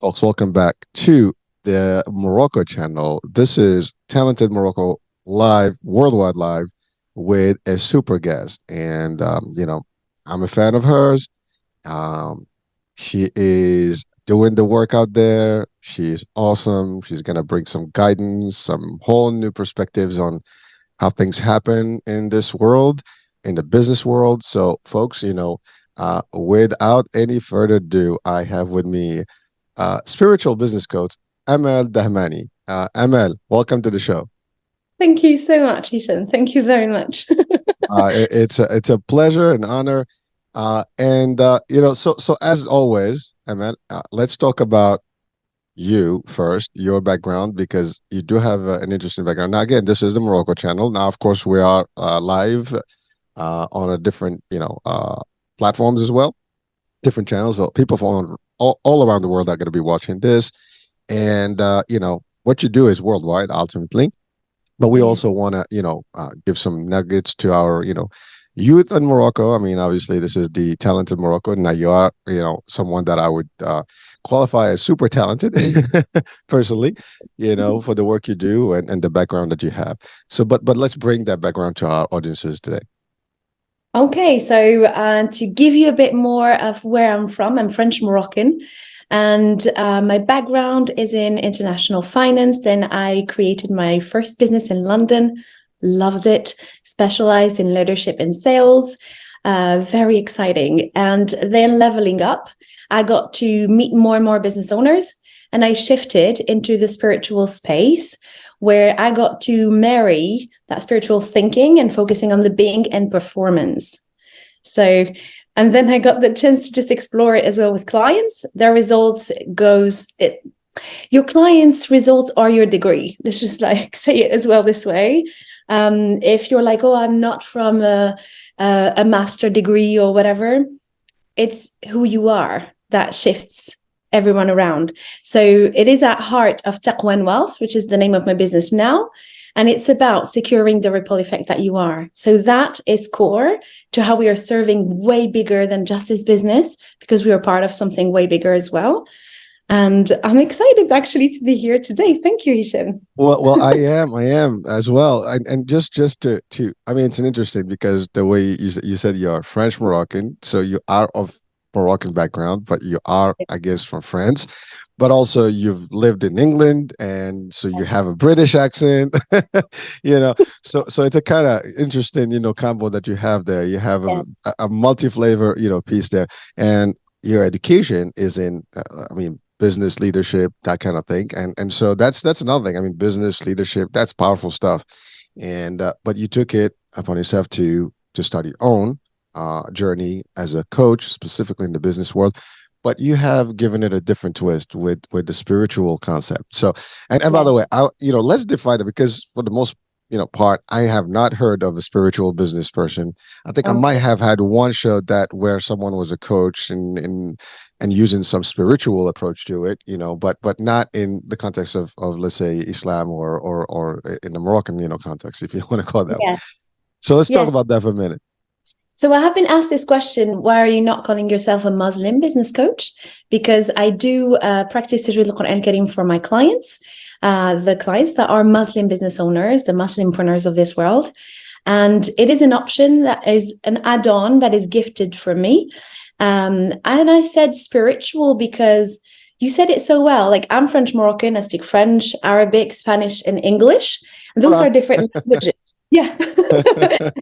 folks. Welcome back to the Morocco channel. This is Talented Morocco live, worldwide live, with a super guest. And, I'm a fan of hers. Um, she is doing the work out there. She's awesome. She's going to bring some guidance, some whole new perspectives on how things happen in this world, in the business world. So, folks, without any further ado, I have with me spiritual business coach, Amel Dahmani. Amel, welcome to the show. Thank you so much, Ethan. Thank you very much. It's a pleasure and honor. So as always, Amel, let's talk about you first, your background, because you do have an interesting background. Now, again, this is the Morocco channel. Now, of course, we are live on a different, platforms as well, different channels. So people from all around the world are going to be watching this. And what you do is worldwide ultimately, but we Yeah. also want to give some nuggets to our youth in Morocco. I mean, obviously this is the talented Morocco. Now you are someone that I would qualify as super talented personally, for the work you do and the background that you have. So but let's bring that background to our audiences today. Okay, so to give you a bit more of where I'm from, I'm French Moroccan, and my background is in international finance. Then I created my first business in London, loved it, specialized in leadership and sales, very exciting. And then leveling up, I got to meet more and more business owners, and I shifted into the spiritual space where I got to marry that spiritual thinking and focusing on the being and performance. So, and then I got the chance to just explore it as well with clients. Their results your clients' results are your degree. Let's just like say it as well this way. If you're like, oh, I'm not from a master degree or whatever, it's who you are that shifts everyone around. So it is at heart of Taqwa and Wealth, which is the name of my business now. And it's about securing the ripple effect that you are. So that is core to how we are serving way bigger than just this business, because we are part of something way bigger as well. And I'm excited actually to be here today. Thank you, Hishan. Well, I am as well, and just to, I mean, it's an interesting because the way you said you're French Moroccan, so you are of Moroccan background, but you are, I guess, from France, but also you've lived in England, and so you have a British accent, you know. So it's a kind of interesting, combo that you have there. You have Yeah. a multi flavor, piece there, and your education is in, I mean, business leadership, that kind of thing. And so that's another thing. I mean, business leadership, that's powerful stuff. And but you took it upon yourself to start your own journey as a coach, specifically in the business world. But you have given it a different twist with the spiritual concept. So, and by the Yes. way, let's define it, because for the most part, I have not heard of a spiritual business person. I think I might Okay. have had one show that where someone was a coach and using some spiritual approach to it, but not in the context of let's say Islam or in the Moroccan, context, if you want to call it that way. Yeah. So let's talk Yeah. about that for a minute. So I have been asked this question, why are you not calling yourself a Muslim business coach? Because I do practice Tajweed al-Quran Kareem for my clients, the clients that are Muslim business owners, the Muslimpreneurs of this world. And it is an option that is an add-on that is gifted from me. And I said spiritual because you said it so well. Like, I'm French Moroccan, I speak French, Arabic, Spanish, and English. And those are Hola. different languages. Yeah.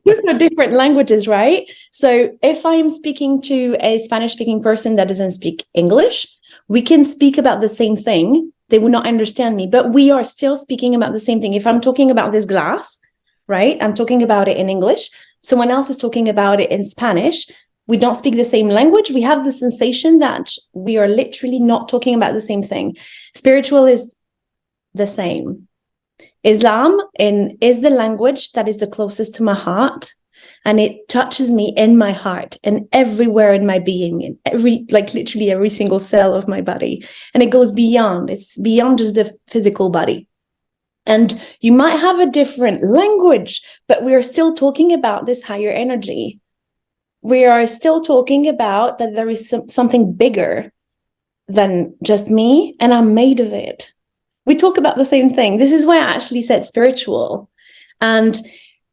Those are different languages, right? So if I am speaking to a Spanish speaking person that doesn't speak English, we can speak about the same thing. They will not understand me, but we are still speaking about the same thing. If I'm talking about this glass, right, I'm talking about it in English. Someone else is talking about it in Spanish. We don't speak the same language. We have the sensation that we are literally not talking about the same thing. Spiritual is the same. Islam is the language that is the closest to my heart, and it touches me in my heart and everywhere in my being, in like literally every single cell of my body. And it goes beyond, it's beyond just the physical body. And you might have a different language, but we are still talking about this higher energy. We are still talking about that there is something bigger. than just me, and I'm made of it. We talk about the same thing. This is why I actually said spiritual. And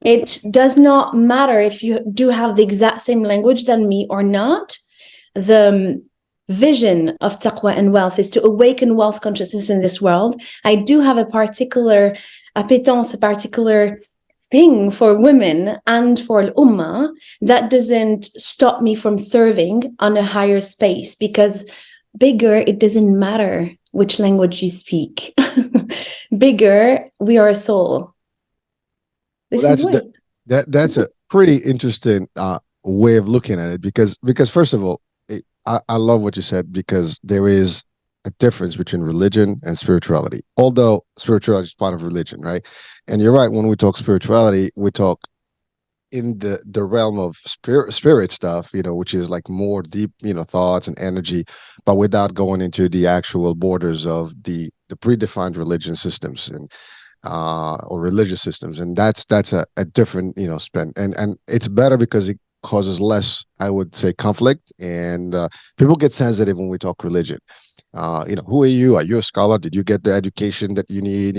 it does not matter if you do have the exact same language than me or not. The vision of taqwa and wealth is to awaken wealth consciousness in this world. I do have a particular appétence, a particular thing for women and for al-ummah that doesn't stop me from serving on a higher space, because bigger, it doesn't matter which language you speak. Bigger, we are a soul. Well, This is what. that's a pretty interesting way of looking at it, because first of all, I love what you said, because there is a difference between religion and spirituality. Although spirituality is part of religion, right? And you're right, when we talk spirituality, we talk in the realm of spirit stuff, which is like more deep, thoughts and energy, but without going into the actual borders of the predefined religion systems and or religious systems. And that's a different, spin, and it's better because it causes less, I would say, conflict, and people get sensitive when we talk religion. Who are you? Are you a scholar? Did you get the education that you need?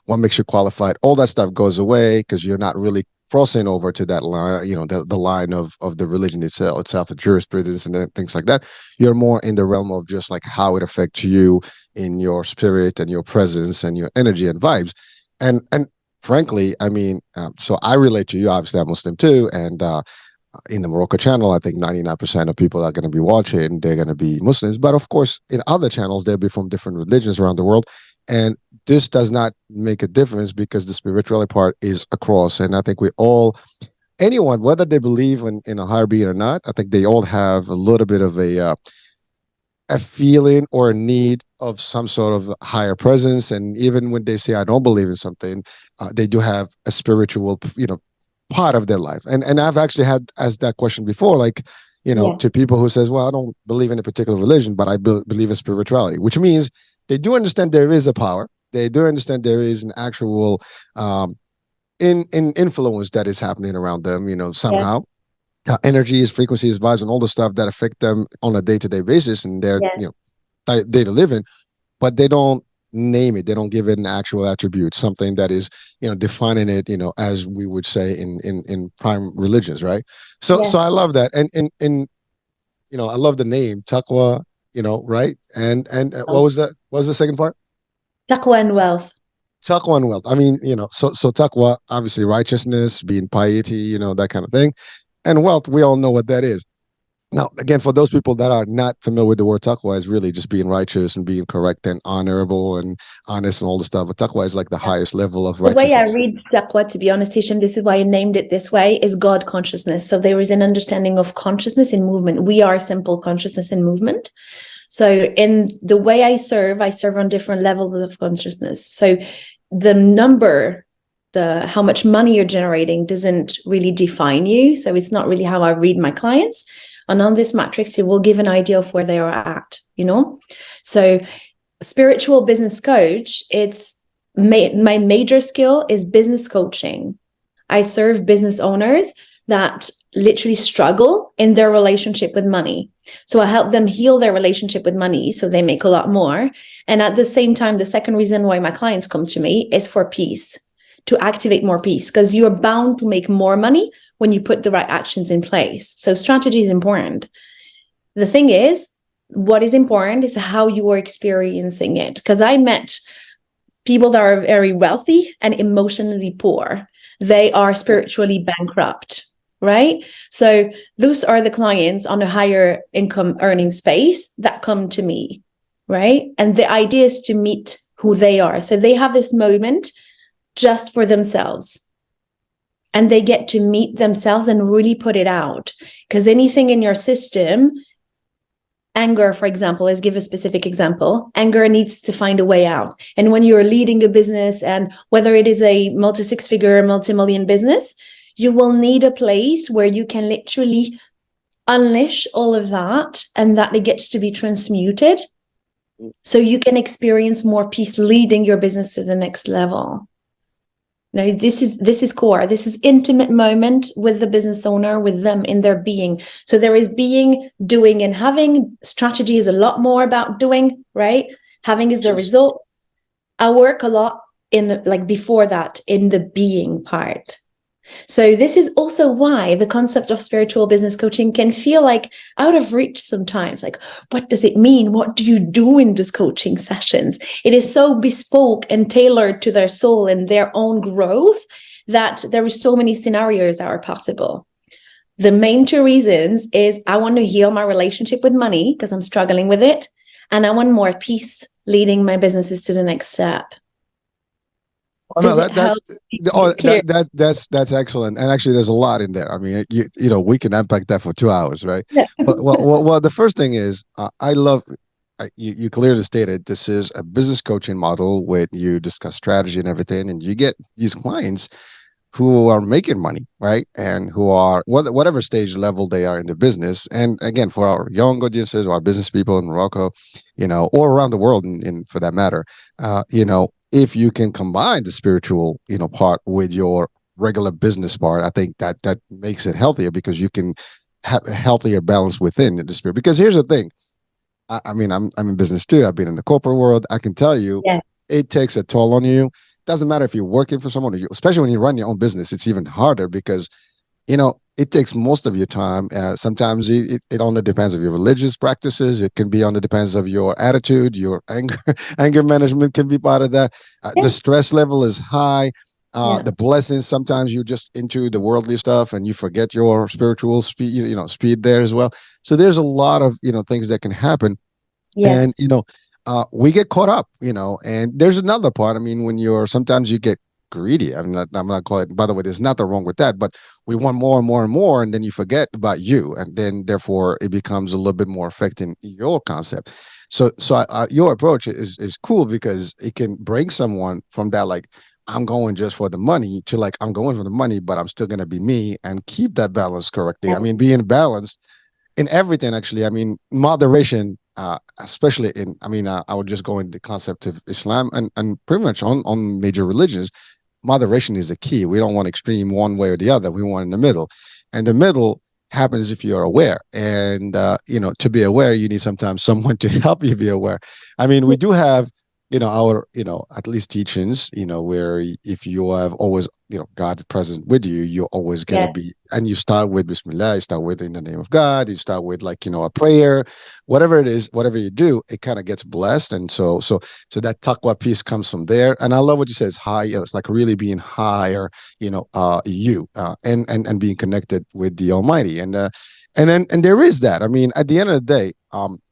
What makes you qualified? All that stuff goes away because you're not really crossing over to that line, the line of the religion itself, the jurisprudence and things like that. You're more in the realm of just like how it affects you in your spirit and your presence and your energy and vibes. And frankly, I mean, so I relate to you. Obviously, I'm Muslim too, and in the Morocco channel, I think 99% of people that are going to be watching, they're going to be Muslims. But of course, in other channels, they'll be from different religions around the world. And this does not make a difference because the spirituality part is across. And I think we all, anyone, whether they believe in a higher being or not, I think they all have a little bit of a feeling or a need of some sort of higher presence. And even when they say, I don't believe in something, they do have a spiritual, part of their life. And I've actually had asked that question before, like, Yeah. to people who says, well, I don't believe in a particular religion, but I believe in spirituality, which means they do understand there is a power. They do understand there is an actual in influence that is happening around them, Yeah. somehow. Energies, frequencies, vibes, and all the stuff that affect them on a day-to-day basis and their, Yeah. day-to living, but they don't name it. They don't give it an actual attribute, something that is, defining it, as we would say in prime religions, right? So Yes. I love that, and I love the name Taqwa, right? And what was that? What was the second part? Taqwa and wealth. Taqwa and wealth. I mean, so taqwa, obviously righteousness, being piety, that kind of thing, and wealth. We all know what that is. Now, again, for those people that are not familiar with the word taqwa, is really just being righteous and being correct and honorable and honest and all the stuff. But taqwa is like the highest level of The way I righteousness. read taqwa, to be honest, Hisham, this is why I named it this way, is God consciousness. So there is an understanding of consciousness in movement. We are simple consciousness in movement. So in the way I serve on different levels of consciousness. So the number, how much money you're generating doesn't really define you. So it's not really how I read my clients. And on this matrix, it will give an idea of where they are at, So spiritual business coach, my major skill is business coaching. I serve business owners that literally struggle in their relationship with money. So I help them heal their relationship with money so they make a lot more. And at the same time, the second reason why my clients come to me is for peace, to activate more peace, because you're bound to make more money when you put the right actions in place. So strategy is important. The thing is, what is important is how you are experiencing it. Because I met people that are very wealthy and emotionally poor. They are spiritually bankrupt, right? So those are the clients on a higher income earning space that come to me, right? And the idea is to meet who they are. So they have this moment just for themselves. And they get to meet themselves and really put it out. Because anything in your system, anger, for example, let's give a specific example. Anger needs to find a way out. And when you're leading a business, and whether it is a multi-six-figure, multi-million business, you will need a place where you can literally unleash all of that, and that it gets to be transmuted so you can experience more peace leading your business to the next level. This is core. This is intimate moment with the business owner, with them in their being. So there is being, doing, and having. Strategy is a lot more about doing, right? Having is the result. I work a lot in, like, before that, in the being part. So this is also why the concept of spiritual business coaching can feel like out of reach sometimes. Like, what does it mean? What do you do in these coaching sessions? It is so bespoke and tailored to their soul and their own growth that there are so many scenarios that are possible. The main two reasons is I want to heal my relationship with money because I'm struggling with it, and I want more peace leading my businesses to the next step. Oh, no, Does it help? Clear? that's excellent. And actually, there's a lot in there. I mean, we can unpack that for 2 hours, right? Yeah. But well, the first thing is, I love you clearly stated this is a business coaching model where you discuss strategy and everything, and you get these clients who are making money, right? And who are whatever stage level they are in the business. And again, for our young audiences or our business people in Morocco, or around the world, in for that matter, if you can combine the spiritual, part with your regular business part, I think that makes it healthier because you can have a healthier balance within the spirit. Because here's the thing. I mean, I'm in business too. I've been in the corporate world. I can tell you, Yeah. it takes a toll on you. Doesn't matter if you're working for someone, especially when you run your own business. It's even harder because it takes most of your time. Sometimes it only depends of your religious practices. It can be on the depends of your attitude, your anger. Anger management can be part of that. The Yeah. stress level is high. Yeah. The blessings, sometimes you're just into the worldly stuff and you forget your spiritual speed, speed there as well. So there's a lot of, things that can happen. And, Yes. we get caught up, and there's another part. I mean, sometimes you get greedy. I'm not calling it, by the way, there's nothing wrong with that, but we want more and more and more. And then you forget about you. And then therefore it becomes a little bit more affecting your concept. So your approach is cool because it can bring someone from that, like, I'm going just for the money to, like, I'm going for the money, but I'm still going to be me and keep that balance correctly. I mean, Yes. being balanced in everything, actually. I mean, moderation, especially I would just go in the concept of Islam and pretty much on major religions. Moderation is the key. We don't want extreme one way or the other. We want in the middle, and the middle happens if you're aware. And to be aware, you need sometimes someone to help you be aware. I mean, we do have our at least teachings, where if you have always God present with you, you're always going to Yes. be, and you start with Bismillah, you start with in the name of God, you start with, like, a prayer, whatever it is, whatever you do, it kind of gets blessed. And so that taqwa piece comes from there. And I love what you say, it's high. It's like really being higher, and being connected with the Almighty. And there is that. I mean, at the end of the day,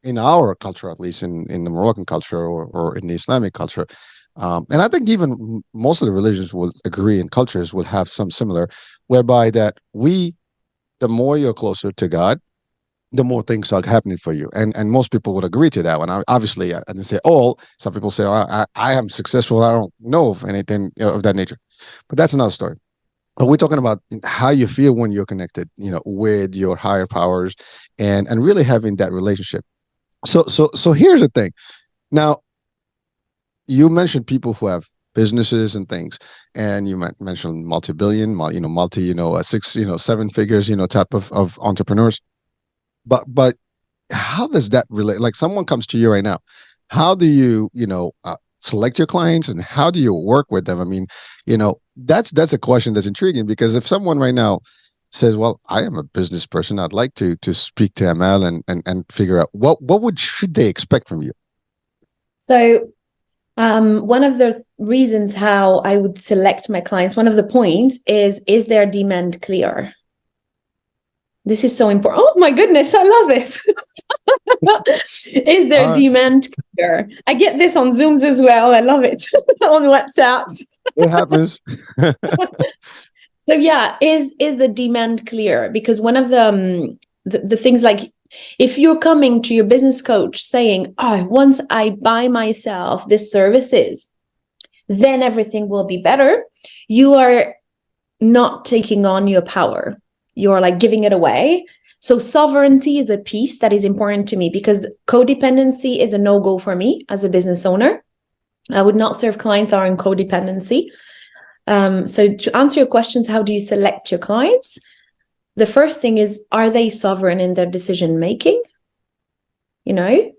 in our culture, at least in the Moroccan culture, or in the Islamic culture, and I think even most of the religions will agree, and cultures will have some similar, whereby that the more you're closer to God, the more things are happening for you. And most people would agree to that one. Obviously, I didn't say all. Some people say, I am successful. I don't know of anything, of that nature. But that's another story. But we're talking about how you feel when you're connected, with your higher powers, and really having that relationship. So here's the thing. Now, you mentioned people who have businesses and things, and you mentioned multi-billion, six, seven figures, type of entrepreneurs. But how does that relate? Like, someone comes to you right now, how do you, select your clients, and how do you work with them? I mean, that's a question that's intriguing, because if someone right now says, well, I am a business person, I'd like to speak to Amel, and figure out what should they expect from you. So one of the reasons how I would select my clients, one of the points is their demand clear? This is so important. Oh my goodness, I love this. Is All their right. demand clear? I get this on Zooms as well. I love it. On WhatsApp. It happens. So yeah, is the demand clear? Because one of the things, like, if you're coming to your business coach saying, oh, once I buy myself these services, then everything will be better, you are not taking on your power. You're, like, giving it away. So sovereignty is a piece that is important to me, because codependency is a no-go for me as a business owner. I would not serve clients that are in codependency. So to answer your questions, how do you select your clients? The first thing is, are they sovereign in their decision making? You know,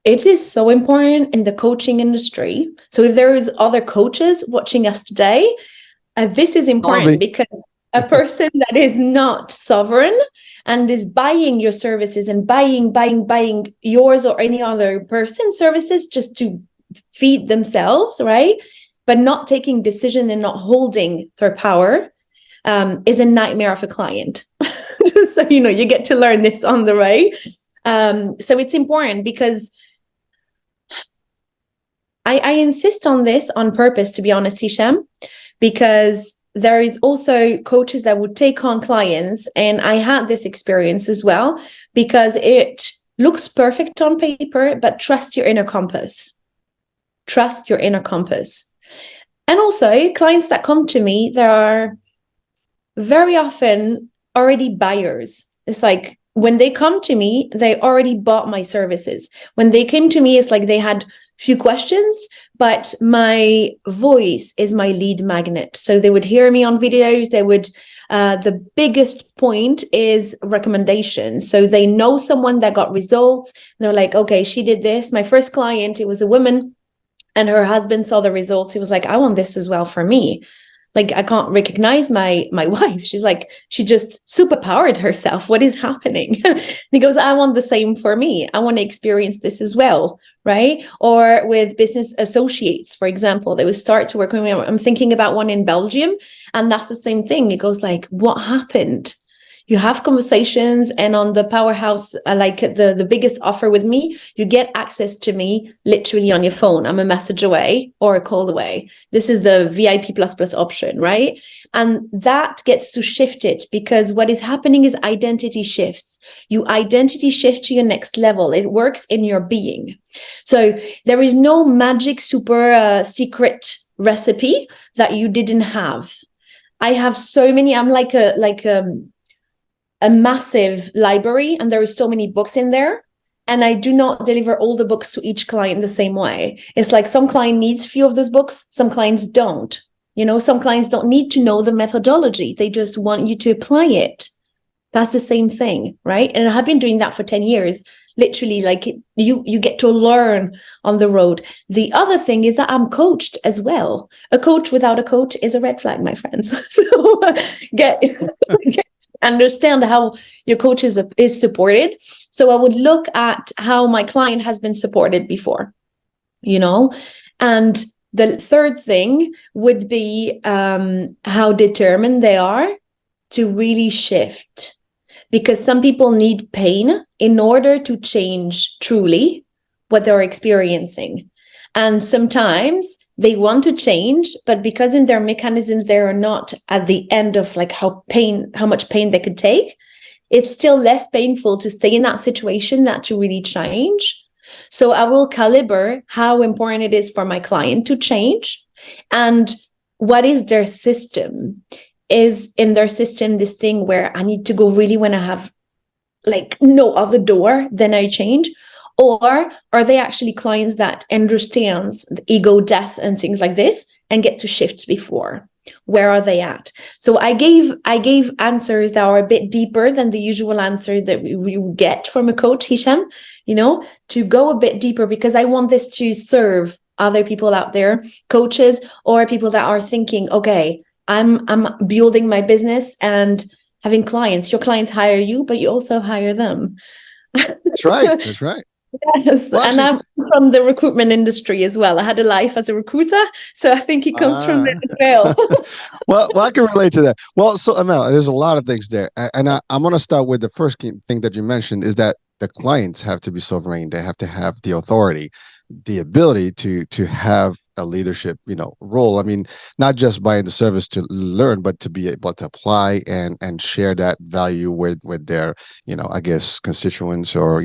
it is so important in the coaching industry. So if there is other coaches watching us today, this is important because a person that is not sovereign and is buying your services and buying yours or any other person's services just to feed themselves, right? But not taking decision and not holding their power, is a nightmare of a client. So, you get to learn this on the way. So it's important because I insist on this on purpose, to be honest, Hisham, because there is also coaches that would take on clients. And I had this experience as well, because it looks perfect on paper, but trust your inner compass. Trust your inner compass. And also clients that come to me, there are very often already buyers. It's like when they come to me, they already bought my services. When they came to me, it's like they had few questions, but my voice is my lead magnet. So they would hear me on videos. They would, the biggest point is recommendation. So they know someone that got results. They're like, okay, she did this. My first client, it was a woman, and her husband saw the results. He was like, I want this as well for me. Like, I can't recognize my wife. She's like, she just superpowered herself. What is happening? And he goes, I want the same for me. I want to experience this as well, right? Or with business associates, for example, they would start to work with me. I'm thinking about one in Belgium, and that's the same thing. It goes like, what happened? You have conversations, and on the powerhouse, like the biggest offer with me, you get access to me literally on your phone. I'm a message away or a call away. This is the VIP plus option, right? And that gets to shift it, because what is happening is identity shifts. You identity shift to your next level. It works in your being. So there is no magic super secret recipe that you didn't have. I have so many. I'm like a massive library, and there are so many books in there, and I do not deliver all the books to each client the same way. It's like some client needs few of those books, some clients don't. Some clients don't need to know the methodology, they just want you to apply it. That's the same thing, right? And I've been doing that for 10 years. Literally, like, you get to learn on the road. The other thing is that I'm coached as well. A coach without a coach is a red flag, my friends. So get understand how your coach is supported. So I would look at how my client has been supported before, and the third thing would be how determined they are to really shift, because some people need pain in order to change truly what they're experiencing. And sometimes they want to change, but because in their mechanisms, they are not at the end of like how much pain they could take, it's still less painful to stay in that situation than to really change. So I will calibrate how important it is for my client to change, and what is their system. Is in their system this thing where I need to go really when I have like no other door, then I change? Or are they actually clients that understands the ego death and things like this and get to shift before? Where are they at? So I gave answers that are a bit deeper than the usual answer that we get from a coach, Hisham, to go a bit deeper, because I want this to serve other people out there, coaches or people that are thinking, okay, I'm building my business and having clients. Your clients hire you, but you also hire them. That's right. That's right. Yes, well, actually, and I'm from the recruitment industry as well. I had a life as a recruiter, so I think it comes from there as well. well, I can relate to that. Well, so Amel, there's a lot of things there, and I'm going to start with the first thing that you mentioned, is that the clients have to be sovereign. They have to have the authority, the ability to have a leadership, role. I mean, not just buying the service to learn, but to be able to apply and share that value with their, I guess, constituents, or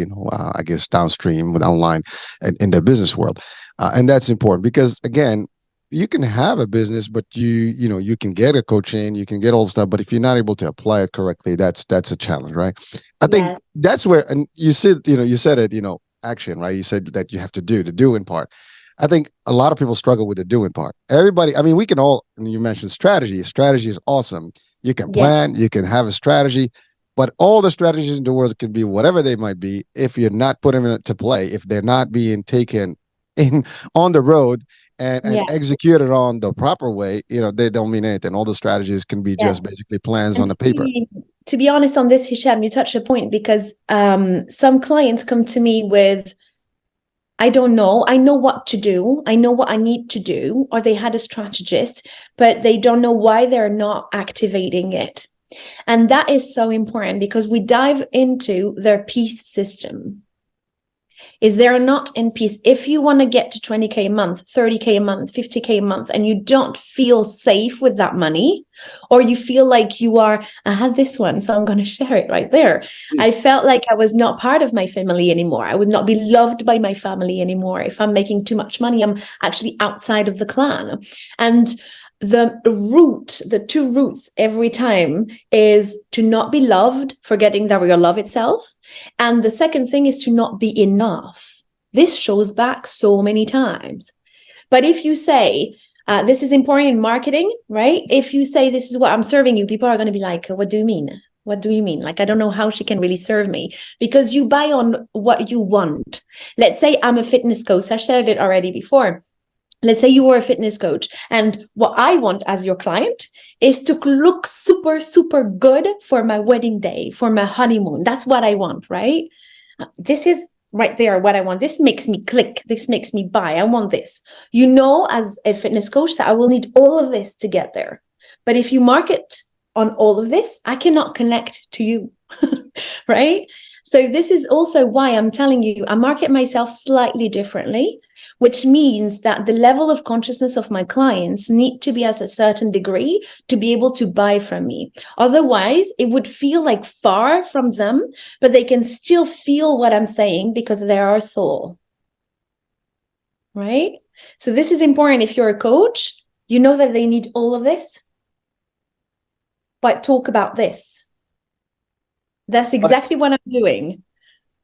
I guess downstream with online and in their business world, and that's important, because again, you can have a business, but you can get a coaching, you can get all the stuff, but if you're not able to apply it correctly, that's a challenge, right? I think that's where, and you said it, action, right? You said that you have to do the doing part. I think a lot of people struggle with the doing part. Everybody, I mean, we can all, and you mentioned strategy. Strategy is awesome. You can Yeah. plan, you can have a strategy, but all the strategies in the world can be whatever they might be. If you're not putting them into play, if they're not being taken in on the road and Yeah. executed on the proper way, they don't mean anything. All the strategies can be just Yes. basically plans And on the paper. to be honest on this, Hisham, you touched a point because some clients come to me with, I don't know. I know what to do. I know what I need to do. Or they had a strategist, but they don't know why they're not activating it. And that is so important because we dive into their peace system. Is there not in peace? If you want to get to 20K a month, 30K a month, 50K a month, and you don't feel safe with that money, or you feel like you are, I had this one, so I'm going to share it right there. I felt like I was not part of my family anymore. I would not be loved by my family anymore. If I'm making too much money, I'm actually outside of the clan. And the two roots every time is to not be loved, forgetting that we are love itself. And the second thing is to not be enough. This shows back so many times. But if you say, this is important in marketing, right? If you say, this is what I'm serving you, people are going to be like, what do you mean? What do you mean? Like, I don't know how she can really serve me because you buy on what you want. Let's say I'm a fitness coach. I shared it already before. Let's say you were a fitness coach, and what I want as your client is to look super, super good for my wedding day, for my honeymoon. That's what I want, right? This is right there what I want. This makes me click. This makes me buy. I want this. You know, as a fitness coach, that I will need all of this to get there. But if you market on all of this, I cannot connect to you, right? So this is also why I'm telling you, I market myself slightly differently, which means that the level of consciousness of my clients need to be at a certain degree to be able to buy from me. Otherwise, it would feel like far from them, but they can still feel what I'm saying because they are soul, right? So this is important. If you're a coach, you know that they need all of this, but talk about this. That's exactly what I'm doing.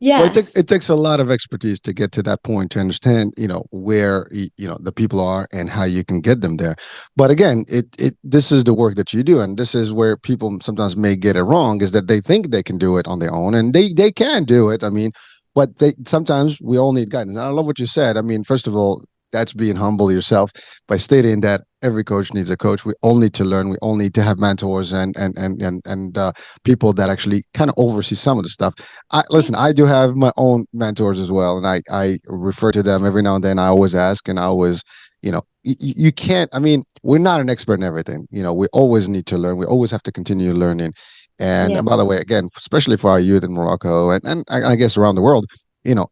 Well, Yes. it takes a lot of expertise to get to that point to understand, where the people are and how you can get them there. But again, it this is the work that you do, and this is where people sometimes may get it wrong, is that they think they can do it on their own, and they can do it. I mean, but they sometimes we all need guidance. And I love what you said. I mean, first of all, that's being humble yourself by stating that every coach needs a coach. We all need to learn. We all need to have mentors and people that actually kind of oversee some of the stuff. Listen, I do have my own mentors as well, and I refer to them every now and then. I always ask, and I always, you can't. I mean, we're not an expert in everything. We always need to learn. We always have to continue learning. And Yeah. by the way, again, especially for our youth in Morocco and I guess around the world,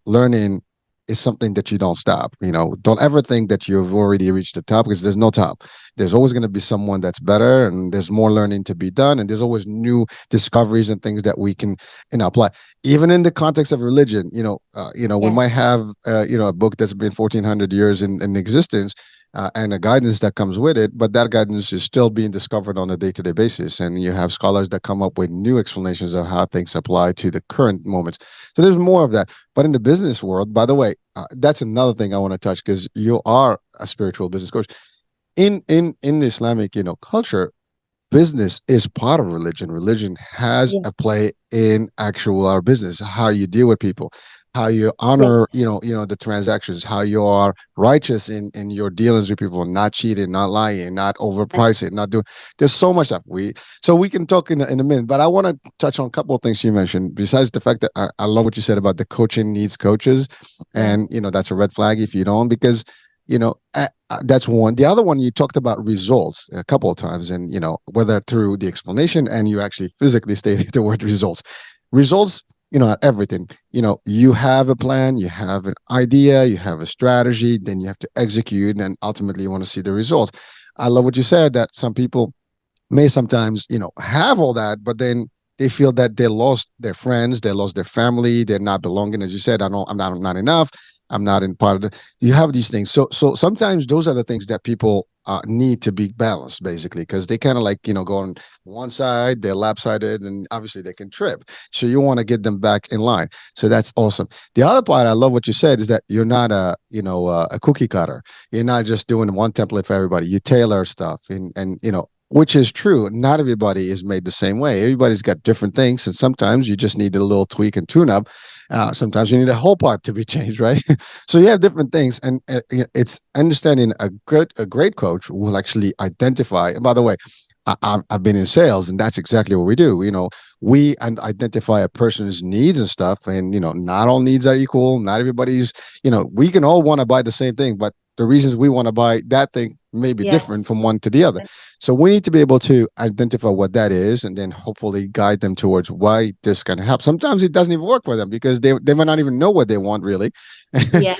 learning is something that you don't stop. Don't ever think that you've already reached the top, because there's no top. There's always going to be someone that's better, and there's more learning to be done, and there's always new discoveries and things that we can apply. Even in the context of religion, we might Yes. have a book that's been 1400 years in existence, and a guidance that comes with it, but that guidance is still being discovered on a day-to-day basis, and you have scholars that come up with new explanations of how things apply to the current moments. So there's more of that. But in the business world, by the way, that's another thing I want to touch, because you are a spiritual business coach. In Islamic culture, business is part of religion. Religion has Yeah. a play in actual our business, how you deal with people, how you honor, Yes. the transactions, how you are righteous in your dealings with people, not cheating, not lying, not overpricing, not doing. There's so much stuff we can talk in a minute, but I want to touch on a couple of things you mentioned. Besides the fact that I love what you said about the coaching needs coaches, Yeah. and that's a red flag if you don't, because that's one. The other one, you talked about results a couple of times, and whether through the explanation and you actually physically stated the word results. Results, everything. You have a plan, you have an idea, you have a strategy, then you have to execute, and ultimately you want to see the results. I love what you said, that some people may sometimes have all that, but then they feel that they lost their friends, they lost their family, they're not belonging. As you said, I'm not enough, I'm not in part of the. You have these things, so sometimes those are the things that people need to be balanced basically because they kind of like go on one side, they're lap-sided, and obviously they can trip. So you want to get them back in line. So that's awesome. The other part I love what you said is that you're not a cookie cutter. You're not just doing one template for everybody. You tailor stuff, and which is true. Not everybody is made the same way. Everybody's got different things, and sometimes you just need a little tweak and tune up. Sometimes you need a whole part to be changed, right? So you have different things, and it's understanding a great coach will actually identify. And by the way, I've been in sales, and that's exactly what we do. We identify a person's needs and stuff, and not all needs are equal. Not everybody's. We can all want to buy the same thing, but the reasons we want to buy that thing may be Yeah. different from one to the other. So we need to be able to identify what that is and then hopefully guide them towards why this can help. Sometimes it doesn't even work for them because they might not even know what they want really. Yeah.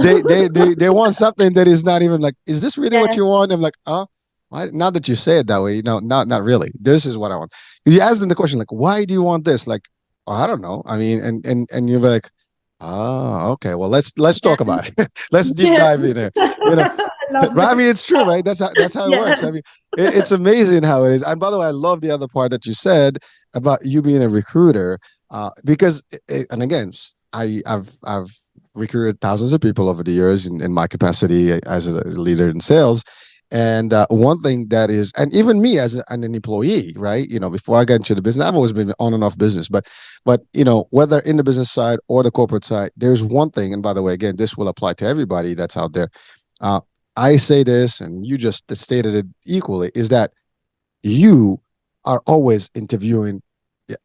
They want something that is not even like, is this really what Yeah. you want? I'm like, oh, why? Now that you say it that way, not really. This is what I want. You ask them the question like, why do you want this? Like, oh, I don't know. I mean, and you're like, oh, okay. Well, let's Yeah. talk about it. Let's deep Yeah. dive in there. You know, I love Right? I that. mean, it's true, right? That's how it works. I Yes. mean, it's amazing how it is. And by the way, I love the other part that you said about you being a recruiter, because, and again, I've recruited thousands of people over the years in my capacity as a leader in sales. And one thing that is, and even me as an employee, right? Before I got into the business, I've always been on and off business, but whether in the business side or the corporate side, there's one thing. And by the way, again, this will apply to everybody that's out there. Uh, I say this, and you just stated it equally, is that you are always interviewing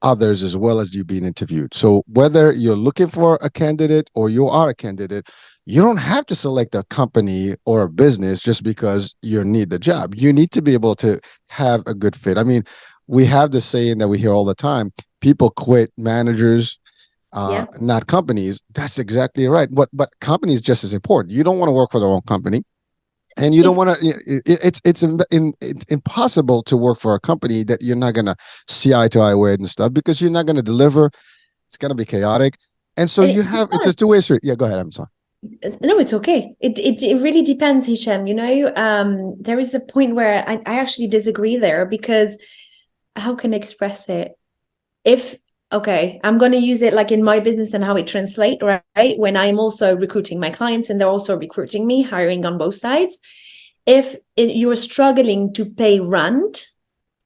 others as well as you being interviewed. So whether you're looking for a candidate or you are a candidate, you don't have to select a company or a business just because you need the job. You need to be able to have a good fit. I mean, we have the saying that we hear all the time: people quit managers, Yeah. not companies. That's exactly right. But companies just as important. You don't want to work for the wrong company, and you don't It's want to. It's impossible to work for a company that you're not gonna see eye to eye with and stuff because you're not gonna deliver. It's gonna be chaotic, and so and it it's a depends. two-way street. Yeah, go ahead. I'm sorry. No, it's okay. It really depends, Hisham. There is a point where I actually disagree there because how can I express it? If okay, I'm going to use it like in my business and how it translates, right? When I'm also recruiting my clients and they're also recruiting me, hiring on both sides. If you're struggling to pay rent,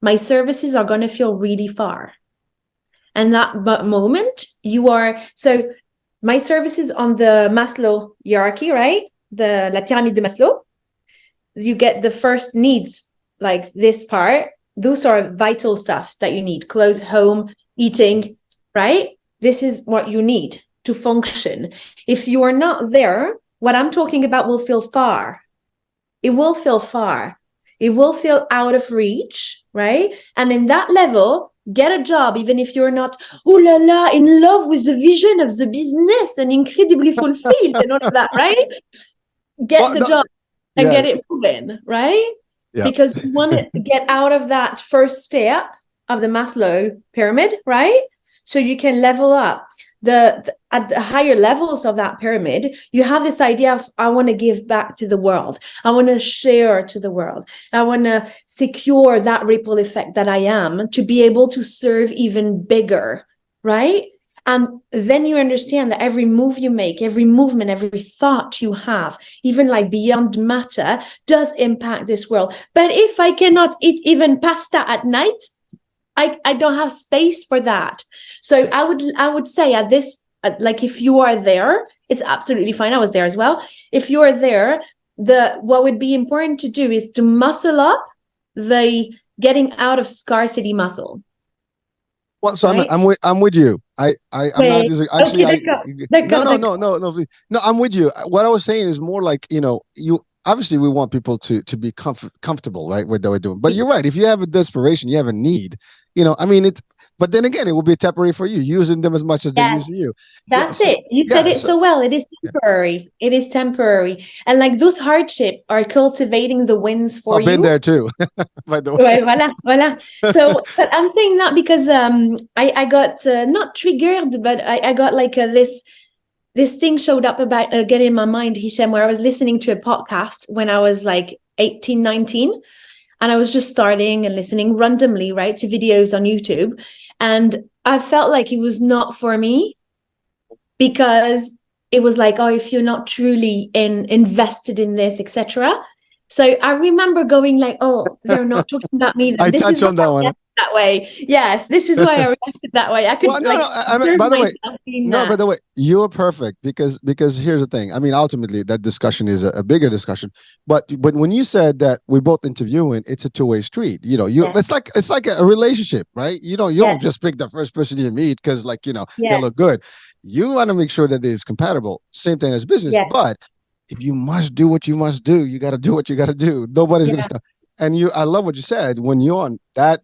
my services are going to feel really far. And that moment you are so my services on the Maslow hierarchy, right? The La pyramide de Maslow. You get the first needs, like this part. Those are vital stuff that you need: clothes, home, eating, right? This is what you need to function. If you are not there, what I'm talking about will feel far. It will feel far. It will feel out of reach, right? And in that level, get a job, even if you're not, oh la la, in love with the vision of the business and incredibly fulfilled and all of that, right? Get Well, the no, job and yeah, get it moving, right? yeah. Because you want to get out of that first step of the Maslow pyramid, right? So you can level up. At the higher levels of that pyramid, you have this idea of I want to give back to the world. I want to share to the world. I want to secure that ripple effect that I am to be able to serve even bigger, right? And then you understand that every move you make, every movement, every thought you have, even like beyond matter, does impact this world. But if I cannot eat even pasta at night, I don't have space for that. So I would say at this, like if you are there, it's absolutely fine. I was there as well. If you are there, what would be important to do is to muscle up the getting out of scarcity muscle, Well, so right? I'm with you. I'm not Okay, just okay, actually I d'accord, no d'accord, no no d'accord. no no no I'm with you. What I was saying is more like you obviously we want people to be comfortable, right, with what they're doing. But you're right. If you have a desperation, you have a need. I mean it. But then again, it will be temporary for you, using them as much as they're Yes. using you. Yeah. That's So it. You said yeah. it So so well. It is yeah. temporary. It is temporary. And like those hardship are cultivating the wins for I've been you. there too. By the Ouais, way. voilà, voilà. So, but I'm saying that because I got not triggered, but I got like this thing showed up about again in my mind, Hisham, where I was listening to a podcast when I was like 18, 19. And I was just starting and listening randomly, right, to videos on YouTube. And I felt like it was not for me, because it was like, oh, if you're not truly invested in this, etc. So I remember going like, oh, they're not talking about me then. I This is touch why on that I one. reacted that way. Yes, this is why I reacted that way. I Well, could no, like no. I mean, observe by the way, myself doing no. By that. the way, you're perfect because here's the thing. I mean, ultimately, that discussion is a bigger discussion. But when you said that we both interviewing, it's a two-way street. You Yeah. it's like a relationship, right? You don't Yes. just pick the first person you meet because like they look Yes. good. You want to make sure that it is compatible. Same thing as business, Yes. but if you must do what you must do, you got to do what you got to do. Nobody's gonna Yeah. stop. And I love what you said. When you're on that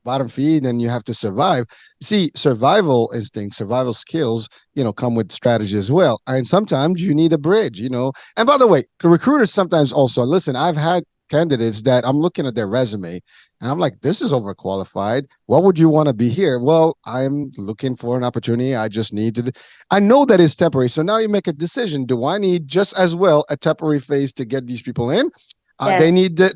bottom feed and you have to survive. See, survival instinct, survival skills, come with strategy as well. And sometimes you need a bridge. And by the way, recruiters sometimes also listen. I've had candidates that I'm looking at their resume and I'm like, this is overqualified. What would you want to be here? Well, I'm looking for an opportunity. I just need to. I know that it's temporary. So now you make a decision. Do I need just as well a temporary phase to get these people in? Yes.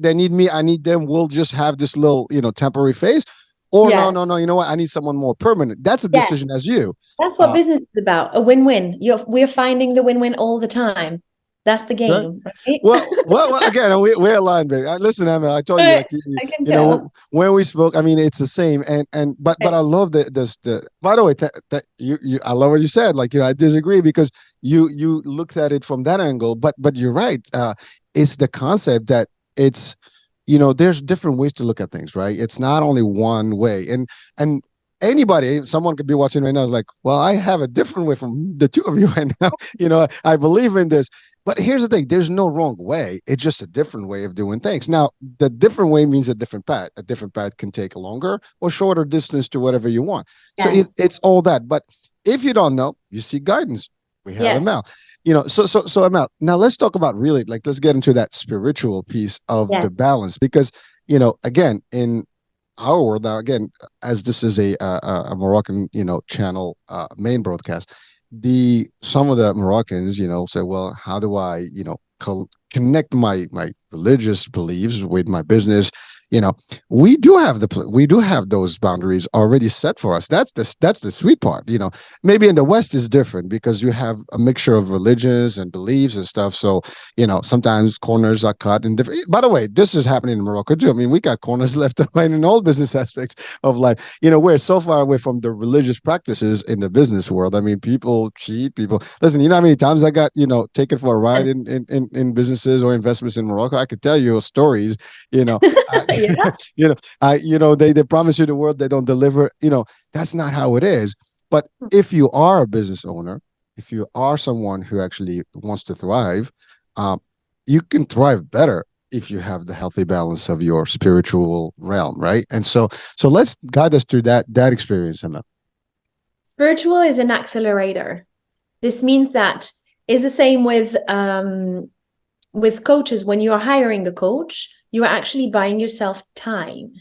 They need me. I need them. We'll just have this little, temporary phase. Or no, Yes. no, no. You know what? I need someone more permanent. That's a Yes. decision as you. That's what Uh, business is about. A win-win. We're finding the win-win all the time. That's the right? game, right? Well, again, we're aligned, baby. Listen, Emma, I told you, like, I can tell. when we spoke, I mean, it's the same. But Okay. I love by the way, that I love what you said. Like, I disagree because you looked at it from that angle, but you're right. It's the concept that it's, there's different ways to look at things, right? It's not only one way. And someone could be watching right now is like, well, I have a different way from the two of you right now. I believe in this. But here's the thing, there's no wrong way. It's just a different way of doing things. Now, the different way means a different path. A different path can take a longer or shorter distance to whatever you want. So Yes. it's all that. But if you don't know, you seek guidance. We have Yes. Amel. So Amel, now let's talk about really, like, let's get into that spiritual piece of Yes. the balance because, again, in our world now, again, as this is a Moroccan, channel, main broadcast, the some of the Moroccans, say, well, how do I, connect my religious beliefs with my business? You know, we do have those boundaries already set for us. That's the sweet part. Maybe in the West is different because you have a mixture of religions and beliefs and stuff. So sometimes corners are cut. And different. By the way, this is happening in Morocco too. I mean, we got corners left and right in all business aspects of life. We're so far away from the religious practices in the business world. I mean, people cheat. People listen. You know how many times I got taken for a ride in businesses or investments in Morocco? I could tell you stories. You know, Yeah. they promise you the world, they don't deliver. That's not how it is. But if you are a business owner, if you are someone who actually wants to thrive, um, you can thrive better if you have the healthy balance of your spiritual realm, right? And so let's guide us through that experience, Emma. Spiritual is an accelerator. This means that is the same with coaches. When you are hiring a coach, you are actually buying yourself time.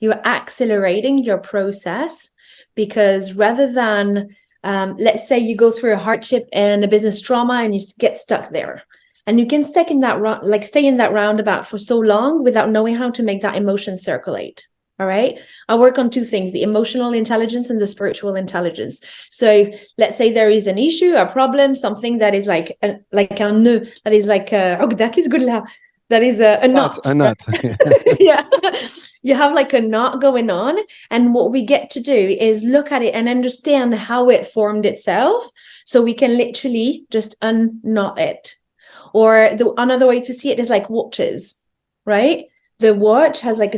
You are accelerating your process because rather than let's say you go through a hardship and a business trauma and you get stuck there, and you can stay in that roundabout for so long without knowing how to make that emotion circulate. All right. I work on two things, the emotional intelligence and the spiritual intelligence. So let's say there is an issue, a problem, something that is like un nœud, that is like that is a Not knot. a nut. Yeah. You have like a knot going on. And what we get to do is look at it and understand how it formed itself. So we can literally just unknot it. Or another way to see it is like watches, right? The watch has like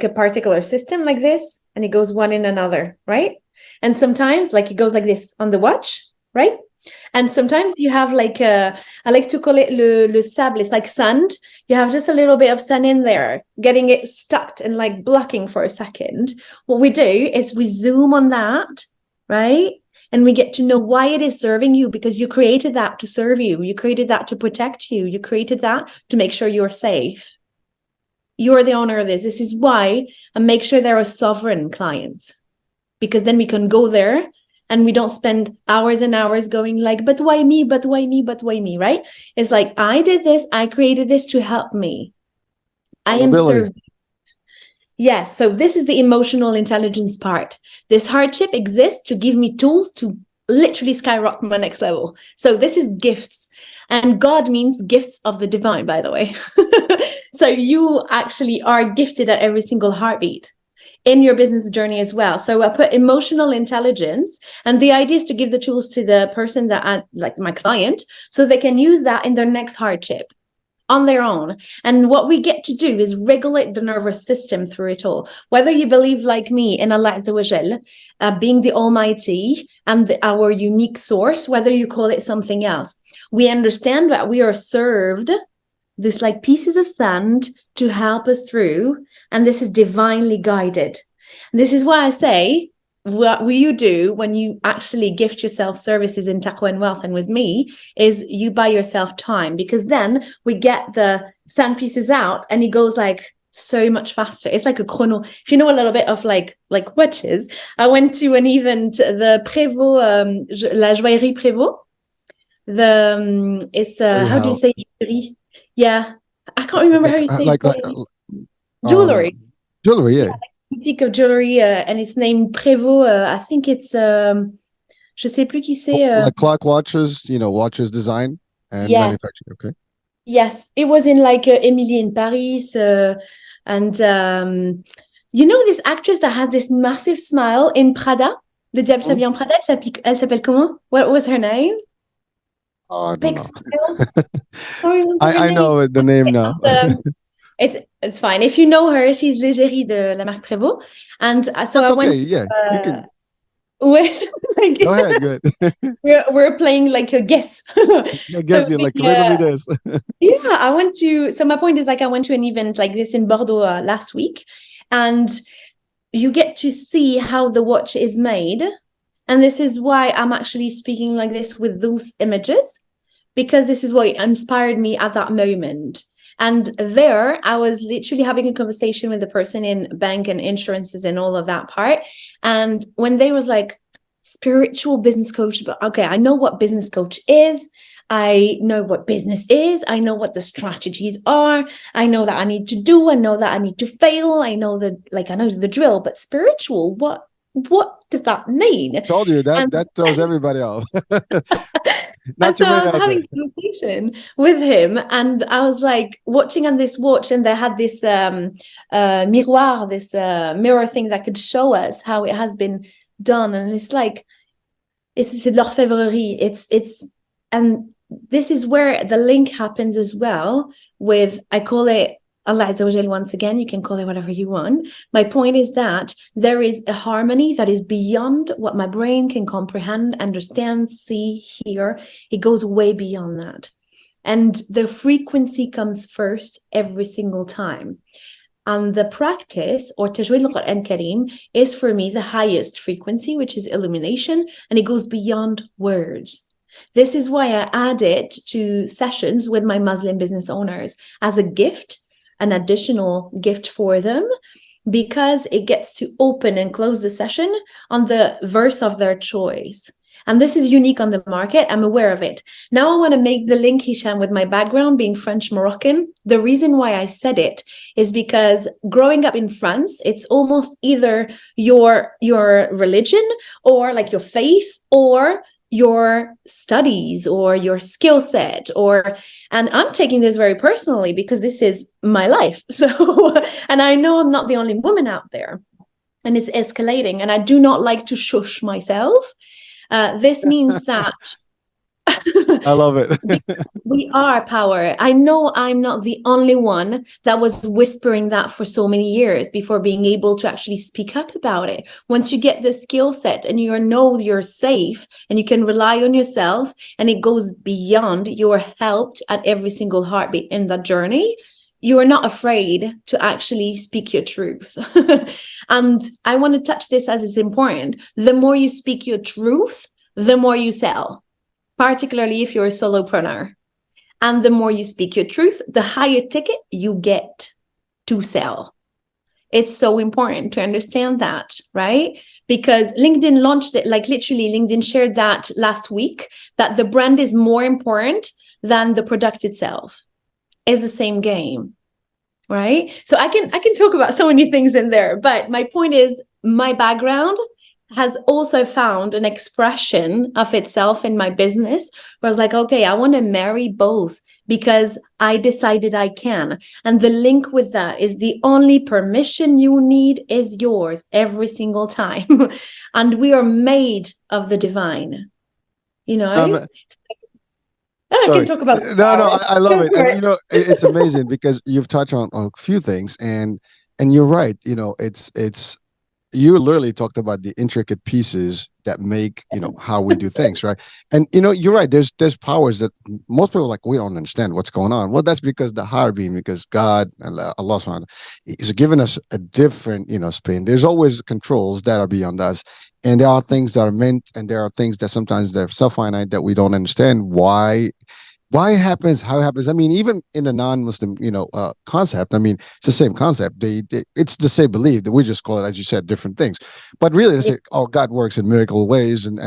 a particular system like this, and it goes one in another, right? And sometimes like it goes like this on the watch, right? And sometimes you have like I like to call it le sable. It's like sand. You have just a little bit of sand in there, getting it stuck and like blocking for a second. What we do is we zoom on that, right? And we get to know why it is serving you, because you created that to serve you. You created that to protect you. You created that to make sure you're safe. You're the owner of this. This is why, and make sure there are sovereign clients, because then we can go there and we don't spend hours and hours going like, but why me? But why me? But why me? Right? It's like, I did this. I created this to help me. I am Probability. served. Yes, so this is the emotional intelligence part. This hardship exists to give me tools to literally skyrocket my next level. So this is gifts. And God means gifts of the divine, by the way. So you actually are gifted at every single heartbeat in your business journey as well. So I put emotional intelligence, and the idea is to give the tools to the person that I, like my client, so they can use that in their next hardship on their own. And what we get to do is regulate the nervous system through it all. Whether you believe like me in Allah Azza wa Jal, being the Almighty and our unique source, whether you call it something else, we understand that we are served this like pieces of sand to help us through, and this is divinely guided. This is why I say what will you do when you actually gift yourself services in taqwa and wealth and with me is you buy yourself time, because then we get the sand pieces out and it goes like so much faster. It's like a chrono. If you know a little bit of like witches, I went to an event, the Prévost, la joaillerie Prévost. It's Very how do you how say jewelry? Yeah, I can't remember how you say like jewelry. um Jewelry. jewelry, Yeah, yeah. like boutique of jewelry, and it's named Prévost. I think it's je sais plus qui c'est. Like clock watches, watches design and Yeah, manufacturing. Okay. yes, it was in like Emily in Paris, and you know this actress that has this massive smile in Prada. Le diable Hmm? s'habille en Prada. Elle s'appelle comment? What was her name? Oh, I don't Big know. smile. I don't remember her I name. know the name now. Um, it's fine. If you know her, she's l'égérie de la marque Prévost. And so That's I okay. went Yeah, you uh, can like go ahead. Good. we're playing like a guess. I So guess you like riddle me this. yeah, I went to, so my point is like I went to an event like this in Bordeaux last week, and you get to see how the watch is made. And this is why I'm actually speaking like this with those images, because this is what inspired me at that moment. And there, I was literally having a conversation with the person in bank and insurances and all of that part. And when they was like, spiritual business coach, but okay, I know what business coach is. I know what business is. I know what the strategies are. I know that I need to do. I know that I need to fail. I know the I know the drill. But spiritual, what does that mean? Told you that And that throws everybody off. Not And too so I many was out there. having a conversation with him, and I was like watching on this watch, and they had this miroir, this mirror thing that could show us how it has been done. And it's like, c'est de l'orfèvrerie. And this is where the link happens as well with, I call it Allah Azza wa Jal once again, you can call it whatever you want. My point is that there is a harmony that is beyond what my brain can comprehend, understand, see, hear. It goes way beyond that. And the frequency comes first every single time. And the practice, or Tajweed al-Quran Kareem, is for me the highest frequency, which is illumination, and it goes beyond words. This is why I add it to sessions with my Muslim business owners as a gift, an additional gift for them, because it gets to open and close the session on the verse of their choice. And this is unique on the market. I'm aware of it. Now I want to make the link, Hisham, with my background being French Moroccan. The reason why I said it is because growing up in France, it's almost either your religion or like your faith or your studies or your skill set, and I'm taking this very personally because this is my life. So, and I know I'm not the only woman out there, and it's escalating, and I do not like to shush myself. This means that I love it. we are power. I know I'm not the only one that was whispering that for so many years before being able to actually speak up about it. Once you get the skill set and you know you're safe and you can rely on yourself, and it goes beyond, you're helped at every single heartbeat in that journey, you are not afraid to actually speak your truth. And I want to touch this as it's important. The more you speak your truth, the more you sell, particularly if you're a solopreneur. And the more you speak your truth, the higher ticket you get to sell. It's so important to understand that, right? Because LinkedIn launched it, like literally LinkedIn shared that last week, that the brand is more important than the product itself. It's the same game. right? So I can talk about so many things in there, but my point is my background has also found an expression of itself in my business where I was like, okay, I want to marry both because I decided I can. And the link with that is the only permission you need is yours every single time. And we are made of the divine, you know? Um, I can Sorry. talk about No, no, it. I love Go it. for And it. it's amazing because you've touched on a few things, and you're right. It's you literally talked about the intricate pieces that make how we do things, right? And you're right. There's powers that most people are like, we don't understand what's going on. Well, that's because the higher being, because God, Allah subhanahu wa ta'ala, is giving us a different spin. There's always controls that are beyond us, and there are things that are meant, and there are things that sometimes they're self-finite that we don't understand why it happens, how it happens. I mean, even in a non-Muslim, concept. I mean, it's the same concept. It's the same belief that we just call it, as you said, different things. But really, they Yeah. say, oh, God works in miracle ways and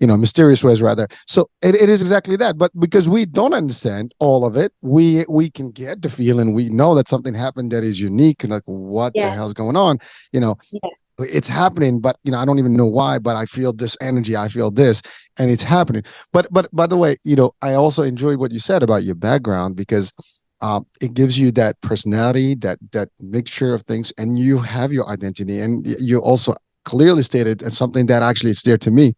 mysterious ways rather. So it is exactly that. But because we don't understand all of it, we can get the feeling we know that something happened that is unique and like, what the Yeah. hell's going on? You know, Yeah. it's happening, but I don't even know why, but I feel this energy, I feel this, and it's happening. But by the way, I also enjoyed what you said about your background, because it gives you that personality, that mixture of things, and you have your identity, and you also clearly stated, and something that actually is dear to me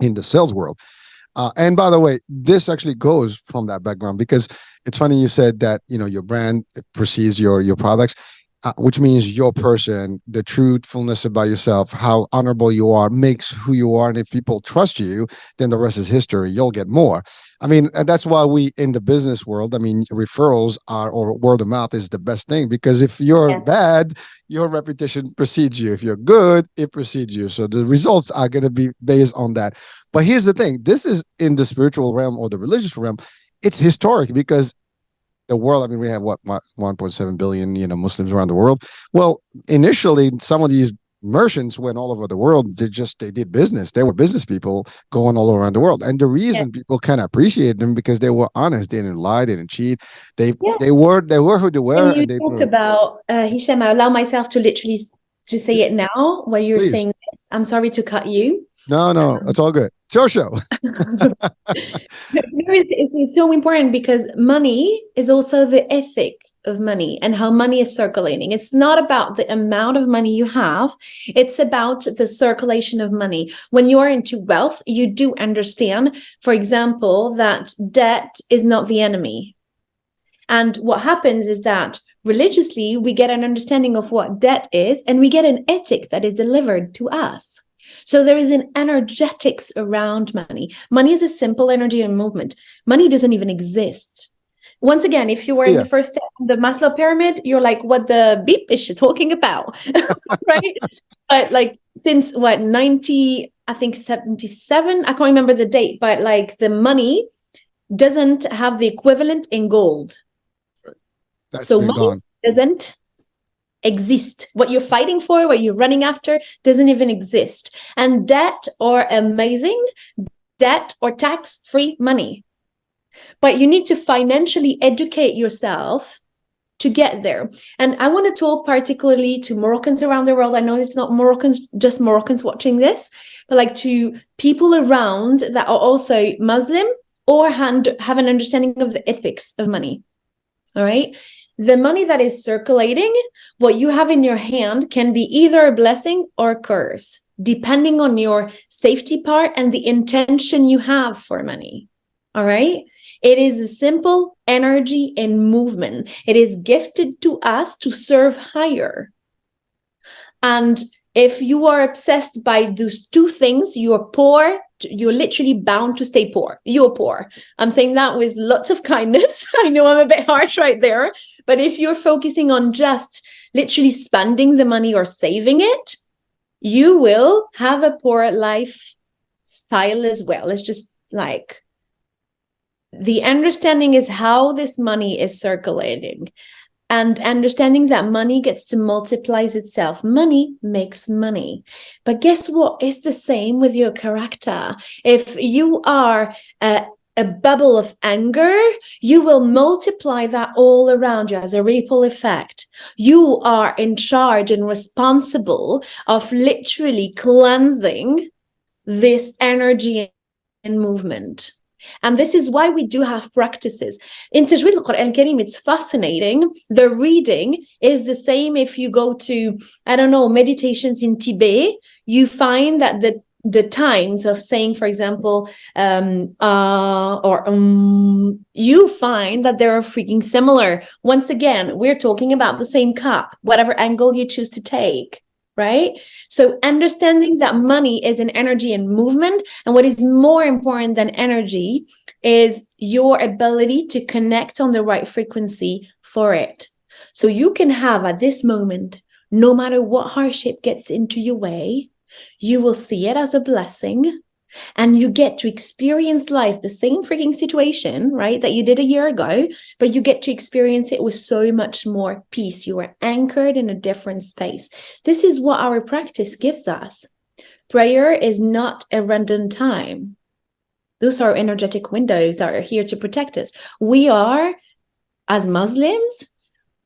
in the sales world. And by the way, this actually goes from that background, because it's funny you said that your brand precedes your products, which means your person, the truthfulness about yourself, how honorable you are, makes who you are. And if people trust you, then the rest is history. You'll get more. I mean, and that's why we in the business world, I mean, referrals are, or word of mouth is the best thing, because if you're Yeah. bad, your reputation precedes you. If you're good, it precedes you. So the results are going to be based on that. But here's the thing, this is in the spiritual realm or the religious realm. It's historic, because the world, I mean, we have what 1.7 billion, Muslims around the world. Well, initially, some of these merchants went all over the world. They did business. They were business people going all around the world. And the Yeah. reason people kind of appreciate them, because they were honest. They didn't lie. They didn't cheat. They Yeah. they were they were who they were, Can you and they talk about Hisham? I allow myself to literally to say it now while you're please. saying this. I'm sorry to cut you. No, no, it's all good. Show. No, it's so important because money is also the ethic of money and how money is circulating. It's not about the amount of money you have, it's about the circulation of money. When you are into wealth, you do understand, for example, that debt is not the enemy. And what happens is that religiously, we get an understanding of what debt is, and we get an ethic that is delivered to us. So there is an energetics around money. Money is a simple energy and movement. Money doesn't even exist. Once again, if you were in the Yeah. first step of the Maslow pyramid, you're like, what the beep is she talking about? Right? But like since what, 90, I think 77, I can't remember the date, but like the money doesn't have the equivalent in gold. That's So been money gone. doesn't exist. What you're fighting for, what you're running after, doesn't even exist. And debt or amazing debt or tax-free money. But you need to financially educate yourself to get there. And I want to talk particularly to Moroccans around the world. I know it's not Moroccans, just Moroccans watching this, but like to people around that are also Muslim or have an understanding of the ethics of money. All right. The money that is circulating, what you have in your hand can be either a blessing or a curse, depending on your safety part and the intention you have for money. All right. It is a simple energy and movement. It is gifted to us to serve higher. And if you are obsessed by those two things, you're poor. You're literally bound to stay poor. You're poor. I'm saying that with lots of kindness. I know I'm a bit harsh right there. But if you're focusing on just literally spending the money or saving it, you will have a poor lifestyle as well. It's just like the understanding is how this money is circulating. And understanding that money gets to multiplies itself. Money makes money. But guess what? It's the same with your character. If you are a bubble of anger, you will multiply that all around you as a ripple effect. You are in charge and responsible of literally cleansing this energy and movement. And this is why we do have practices. In Tajweed al-Quran al-Karim, it's fascinating. The reading is the same if you go to, I don't know, meditations in Tibet. You find that the times of saying, for example, or you find that they are freaking similar. Once again, we're talking about the same cup, whatever angle you choose to take, right? So understanding that money is an energy and movement, and what is more important than energy is your ability to connect on the right frequency for it. So you can have at this moment, no matter what hardship gets into your way, you will see it as a blessing, and you get to experience life, the same freaking situation, right, that you did a year ago, but you get to experience it with so much more peace. You are anchored in a different space. This is what our practice gives us. Prayer is not a random time. Those are energetic windows that are here to protect us. We are, as Muslims,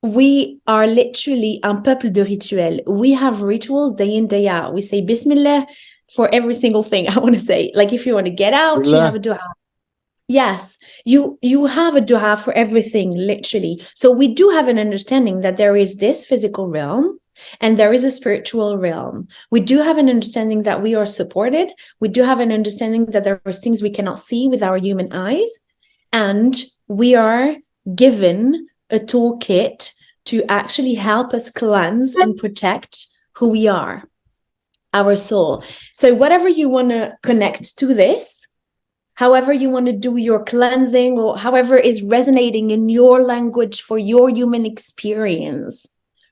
we are literally un peuple de rituel. We have rituals day in, day out. We say Bismillah for every single thing. I want to say, like, if you want to get out, you have a dua. Yes, you have a dua for everything, literally. So we do have an understanding that there is this physical realm and there is a spiritual realm. We do have an understanding that we are supported. We do have an understanding that there are things we cannot see with our human eyes. And we are given a toolkit to actually help us cleanse and protect who we are, our soul. So whatever you want to connect to this, however you want to do your cleansing, or however is resonating in your language for your human experience,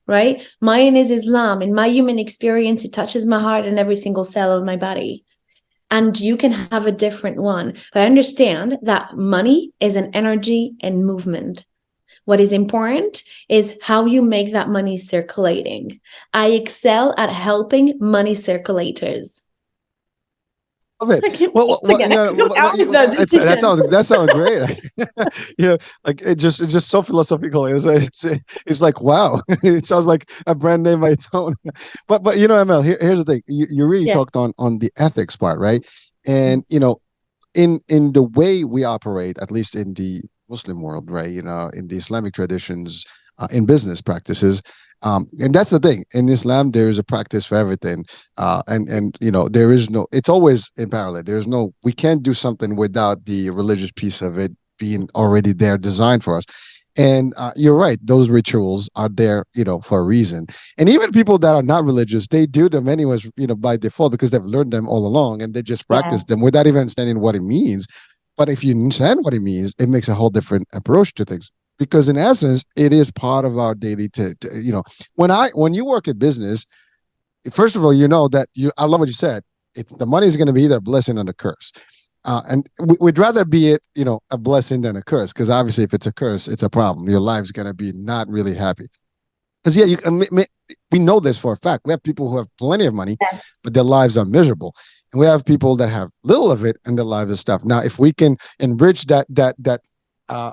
right? Mine is Islam. In my human experience, it touches my heart and every single cell of my body. And you can have a different one. But understand that money is an energy and movement. What is important is how you make that money circulating. I excel at helping money circulators. Love it. Well, yeah, that sounds great. Yeah, like it's just so philosophical. It's like wow. It sounds like a brand name by its own. But Emel, here's the thing. You really talked on the ethics part, right? And in the way we operate, at least in the Muslim world, right? In the Islamic traditions, in business practices, and that's the thing. In Islam, there is a practice for everything, and there is no. It's always in parallel. There's no. We can't do something without the religious piece of it being already there, designed for us. And you're right; those rituals are there, for a reason. And even people that are not religious, they do them anyways, by default because they've learned them all along, and they just practice them without even understanding what it means. But if you understand what it means, it makes a whole different approach to things. Because in essence, it is part of our daily. When you work in business, first of all, that I love what you said. The money is going to be either a blessing or a curse, and we'd rather be it, a blessing than a curse. Because obviously, if it's a curse, it's a problem. Your life's going to be not really happy. Because we know this for a fact. We have people who have plenty of money, but their lives are miserable. And we have people that have little of it and their lives are stuff. Now, if we can enrich that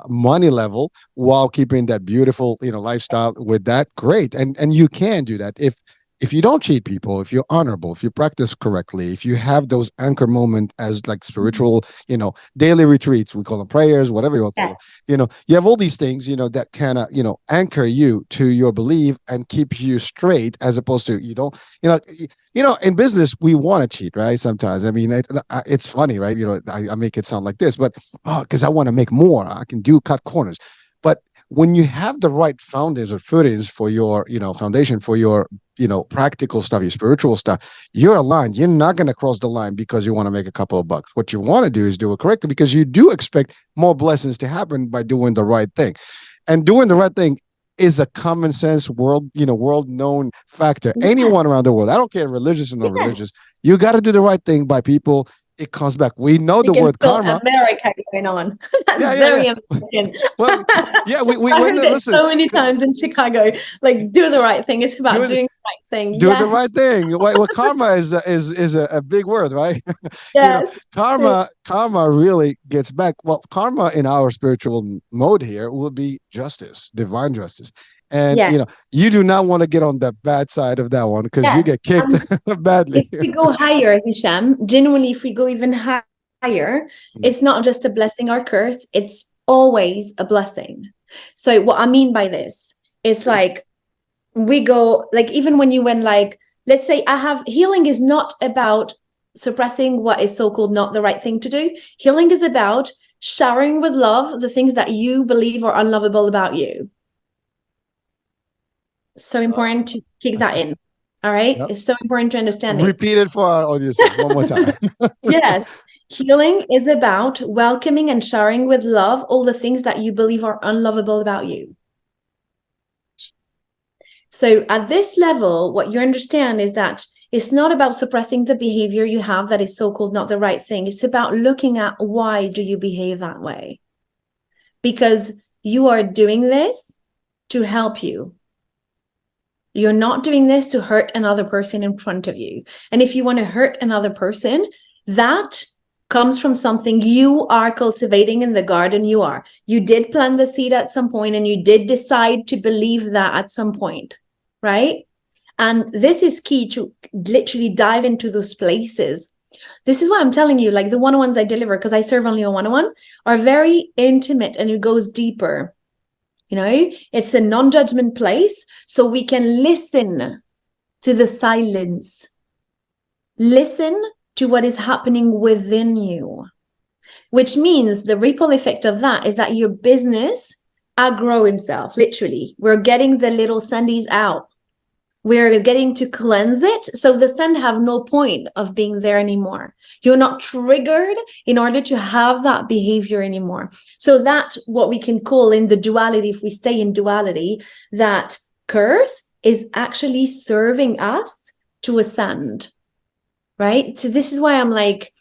money level while keeping that beautiful lifestyle with that, great. And you can do that if you don't cheat people, if you're honorable, if you practice correctly, if you have those anchor moments as like spiritual, daily retreats, we call them prayers, whatever you want to call them. You have all these things, that kind of, anchor you to your belief and keep you straight, as opposed to you don't, in business, we want to cheat, right? Sometimes, I mean, it's funny, right? I make it sound like this, but because I want to make more, I can cut corners. But when you have the right founders or footings for your, foundation for your, practical stuff, your spiritual stuff, you're aligned. You're not going to cross the line because you want to make a couple of bucks. What you want to do is do it correctly, because you do expect more blessings to happen by doing the right thing. And doing the right thing is a common sense world known factor. Anyone around the world, I don't care religious or non religious, you got to do the right thing by people it comes back. We know You the can word feel karma. America going on. That's Yeah, yeah, very yeah. American. Well, yeah, we I when heard it listen, so many times in Chicago. Like, do the right thing. It's about do doing the right thing. do the Yeah. right thing. Well, karma is a big word, right? Yes. Karma really gets back. Well, karma in our spiritual mode here will be justice, divine justice. And Yeah. you do not want to get on the bad side of that one because you Yes. get kicked And badly. if we go higher, Hisham, genuinely, if we go even higher, it's not just a blessing or curse, it's always a blessing. So, what I mean by this is like, we go, like, even when you went, like, let's say I have healing is not about suppressing what is so called not the right thing to do. Healing is about showering with love the things that you believe are unlovable about you. So Uh, important to kick that in. All right. yep. It's so important to understand it. Repeat it for our audiences one more time. Yes. Healing is about welcoming and sharing with love all the things that you believe are unlovable about you. So at this level, what you understand is that it's not about suppressing the behavior you have that is so-called not the right thing. It's about looking at why do you behave that way? Because you are doing this to help you. You're not doing this to hurt another person in front of you. And if you want to hurt another person, that comes from something you are cultivating in the garden you are. You did plant the seed at some point and you did decide to believe that at some point, right? And this is key to literally dive into those places. This is why I'm telling you, like the one-on-ones I deliver, because I serve only a one-on-one, are very intimate and it goes deeper. It's a non-judgment place, so we can listen to the silence. Listen to what is happening within you, which means the ripple effect of that is that your business grow himself, literally. We're getting the little sandies out. We're getting to cleanse it. So the sand have no point of being there anymore. You're not triggered in order to have that behavior anymore. So that's what we can call in the duality, if we stay in duality, that curse is actually serving us to ascend, right? So this is why I'm like,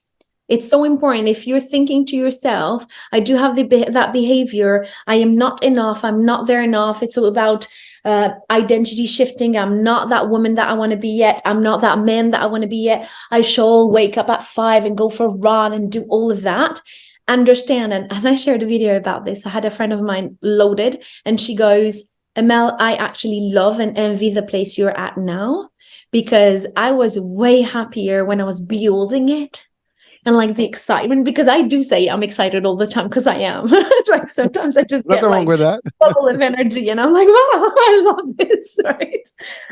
it's so important. If you're thinking to yourself, I do have that behavior, I am not enough, I'm not there enough. It's all about identity shifting. I'm not that woman that I want to be yet. I'm not that man that I want to be yet. I shall wake up at 5 and go for a run and do all of that. Understand. And I shared a video about this. I had a friend of mine loaded and she goes, Amel, I actually love and envy the place you're at now because I was way happier when I was building it. And like the excitement, because I do say I'm excited all the time because I am. Like sometimes I just get Nothing wrong like with that. bubble of energy and I'm like, wow, I love this, right?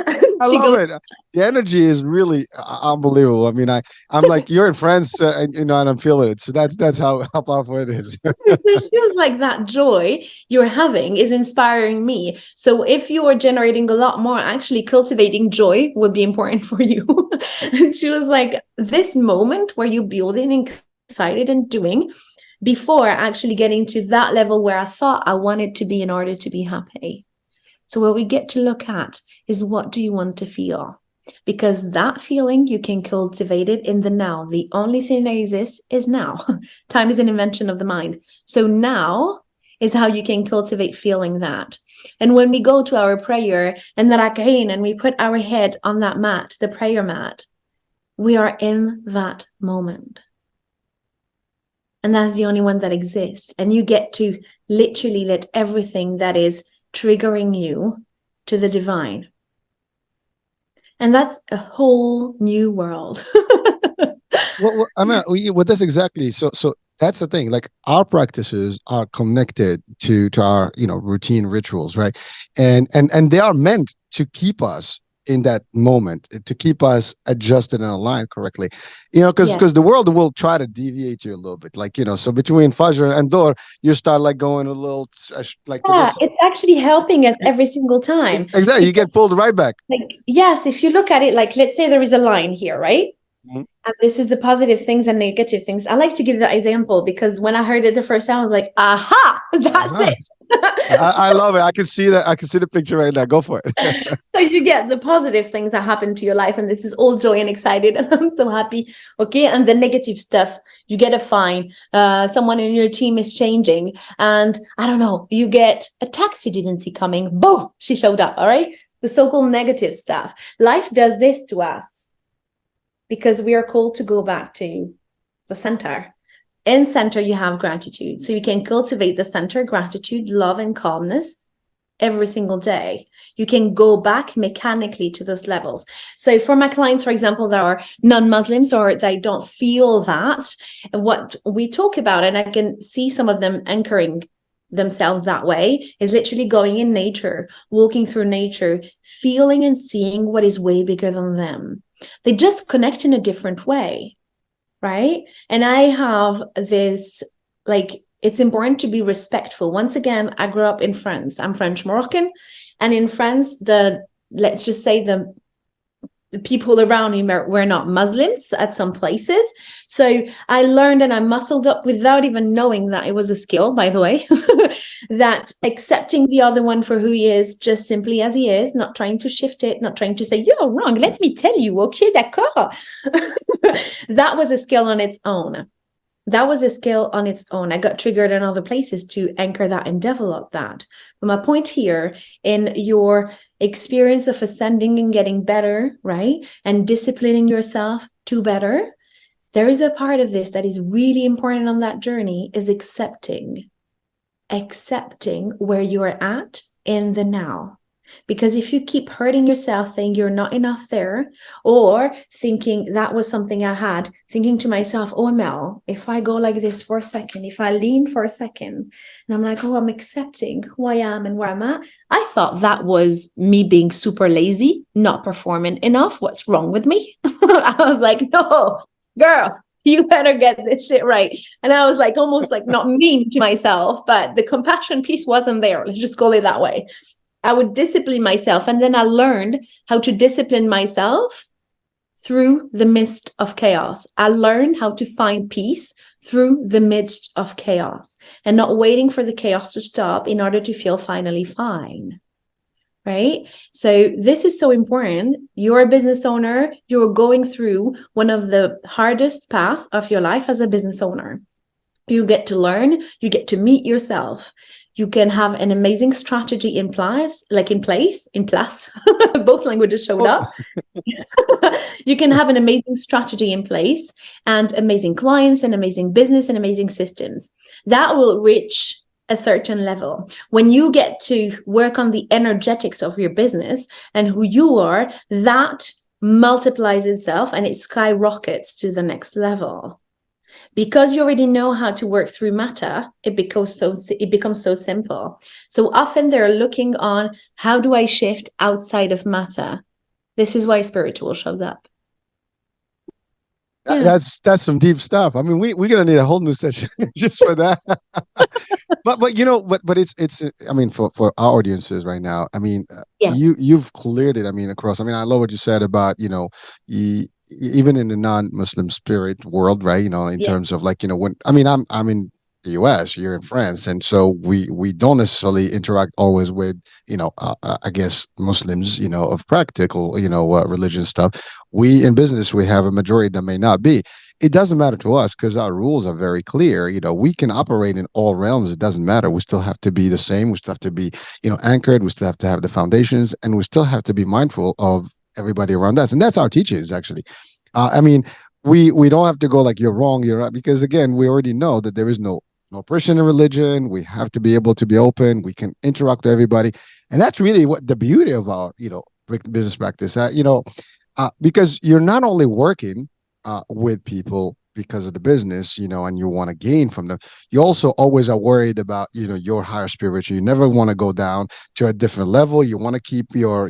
And I she love goes, it. The energy is really unbelievable. I mean, I'm like you're in France, and and I'm feeling it. So that's how powerful it is. so she was like, that joy you're having is inspiring me. So if you are generating a lot more, actually cultivating joy would be important for you. And she was like, this moment where you're building and excited and doing before actually getting to that level where I thought I wanted to be in order to be happy. So what we get to look at is, what do you want to feel? Because that feeling, you can cultivate it in the now. The only thing that exists is now. Time is an invention of the mind. So now is how you can cultivate feeling that. And when we go to our prayer and the rakain and we put our head on that mat, the prayer mat, we are in that moment. And that's the only one that exists. And you get to literally let everything that is triggering you to the divine. And that's a whole new world. I mean, well, that's exactly so. That's the thing. Like our practices are connected to our routine rituals, right? And they are meant to keep us in that moment, to keep us adjusted and aligned correctly. Because Yes. the world will try to deviate you a little bit. Like so between Fajr and Dor, you start like going a little like to Yeah, this. it's actually helping us every single time. Exactly, you Because, get pulled right back. like, yes, if you look at it, like, let's say there is a line here, right? Mhm. And this is the positive things and negative things. I like to give that example because when I heard it the first time, I was like, aha, that's Uh-huh. it. I love it. I can see that. I can see the picture right now. Go for it. So you get the positive things that happen to your life, and this is all joy and excited, and I'm so happy. Okay, and the negative stuff, you get a fine. Someone in your team is changing, and I don't know, you get a tax you didn't see coming. Boom, she showed up. All right, the so-called negative stuff. Life does this to us because we are called to go back to the center. In center, you have gratitude, so you can cultivate the center, gratitude, love, and calmness every single day. You can go back mechanically to those levels. So for my clients, for example, that are non-Muslims or they don't feel that, what we talk about, and I can see some of them anchoring themselves that way, is literally going in nature, walking through nature, feeling and seeing what is way bigger than them. They just connect in a different way, right? And I have this, like, it's important to be respectful. Once again, I grew up in France. I'm French Moroccan. And in France, let's just say the people around me were not Muslims at some places. So I learned and I muscled up without even knowing that it was a skill, by the way, that accepting the other one for who he is, just simply as he is, not trying to shift it, not trying to say, you're wrong, let me tell you, okay, d'accord. That was a skill on its own. That was a skill on its own. I got triggered in other places to anchor that and develop that. But my point here, in your experience of ascending and getting better, right? And disciplining yourself to better, there is a part of this that is really important on that journey, is accepting where you're at in the now. Because if you keep hurting yourself, saying you're not enough there, or thinking that was something I had, thinking to myself, oh, Mel, if I go like this for a second, if I lean for a second, and I'm like, oh, I'm accepting who I am and where I'm at. I thought that was me being super lazy, not performing enough. What's wrong with me? I was like, no, girl, you better get this shit right. And I was like, almost like not mean to myself, but the compassion piece wasn't there. Let's just call it that way. I would discipline myself. And then I learned how to discipline myself through the midst of chaos. I learned how to find peace through the midst of chaos and not waiting for the chaos to stop in order to feel finally fine. Right? So this is so important. You're a business owner. You're going through one of the hardest paths of your life as a business owner. You get to learn, you get to meet yourself. You can have an amazing strategy in place, both languages showed Well, up. You can have an amazing strategy in place and amazing clients and amazing business and amazing systems. That will reach a certain level. When you get to work on the energetics of your business and who you are, that multiplies itself and it skyrockets to the next level. Because you already know how to work through matter, it becomes so simple. So often they're looking on, how do I shift outside of matter? This is why spiritual shows up. Yeah. that's some deep stuff. I mean, we're gonna need a whole new session just for that. But you know, but it's I mean, for our audiences right now, I mean, Yes. you've cleared it. I mean, across. I mean, I love what you said about, even in the non-Muslim spirit world, right? In Yeah. terms of, like, when, I mean, I'm in the US, you're in France, and so we don't necessarily interact always with, I guess, Muslims, of practical, religion stuff. We in business, we have a majority that may not be. It doesn't matter to us because our rules are very clear. We can operate in all realms. It doesn't matter. We still have to be the same. We still have to be, anchored. We still have to have the foundations, and we still have to be mindful of everybody around us. And that's our teachings, actually. I mean, we don't have to go like, you're wrong, you're right, because again, we already know that there is no oppression in religion. We have to be able to be open. We can interact with everybody, and that's really what the beauty of our business practice. Because you're not only working with people because of the business, and you want to gain from them. You also always are worried about, your higher spiritual. You never want to go down to a different level. You want to keep your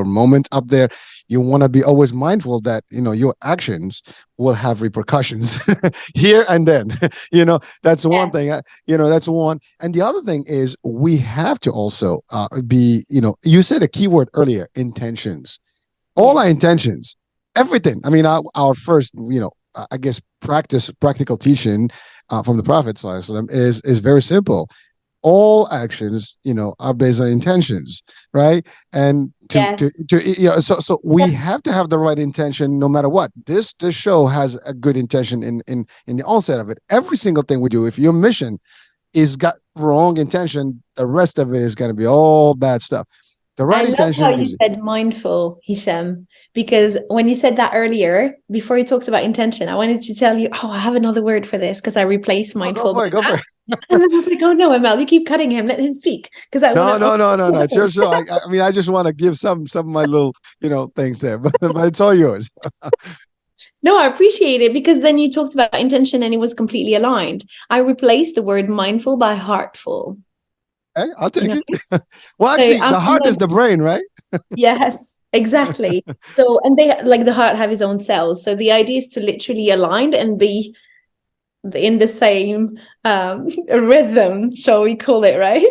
moment up there. You want to be always mindful that, your actions will have repercussions here and then. That's one Yes. thing. That's one. And the other thing is, we have to also be, you said a keyword earlier, intentions. All our Yes. intentions, everything. I mean, our first, I guess, practical teaching from the Prophet ﷺ is very simple. all actions, are based on intentions, right? And Yes. so we have to have the right intention no matter what. This show has a good intention in the onset of it. Every single thing we do, if your mission is got wrong intention, the rest of it is going to be all bad stuff. The I right love how intention you gives you. said mindful, Hisham, because when you said that earlier, before you talked about intention, I wanted to tell you, oh, I have another word for this because I replaced Oh, go mindful by for it, go for that. it. And then I was like, oh no, Amel, you keep cutting him. Let him speak. Because I want No, to. no, no, no, no. It's your show. I mean, I just want to give some of my little, things there, but it's all yours. No, I appreciate it because then you talked about intention and it was completely aligned. I replaced the word mindful by heartful, Hey, I'll you take know? it. Well, So actually, I'm the heart like, is the brain, right? yes, exactly. So, and they like the heart have its own cells. So the idea is to literally align and be in the same rhythm, shall we call it, right?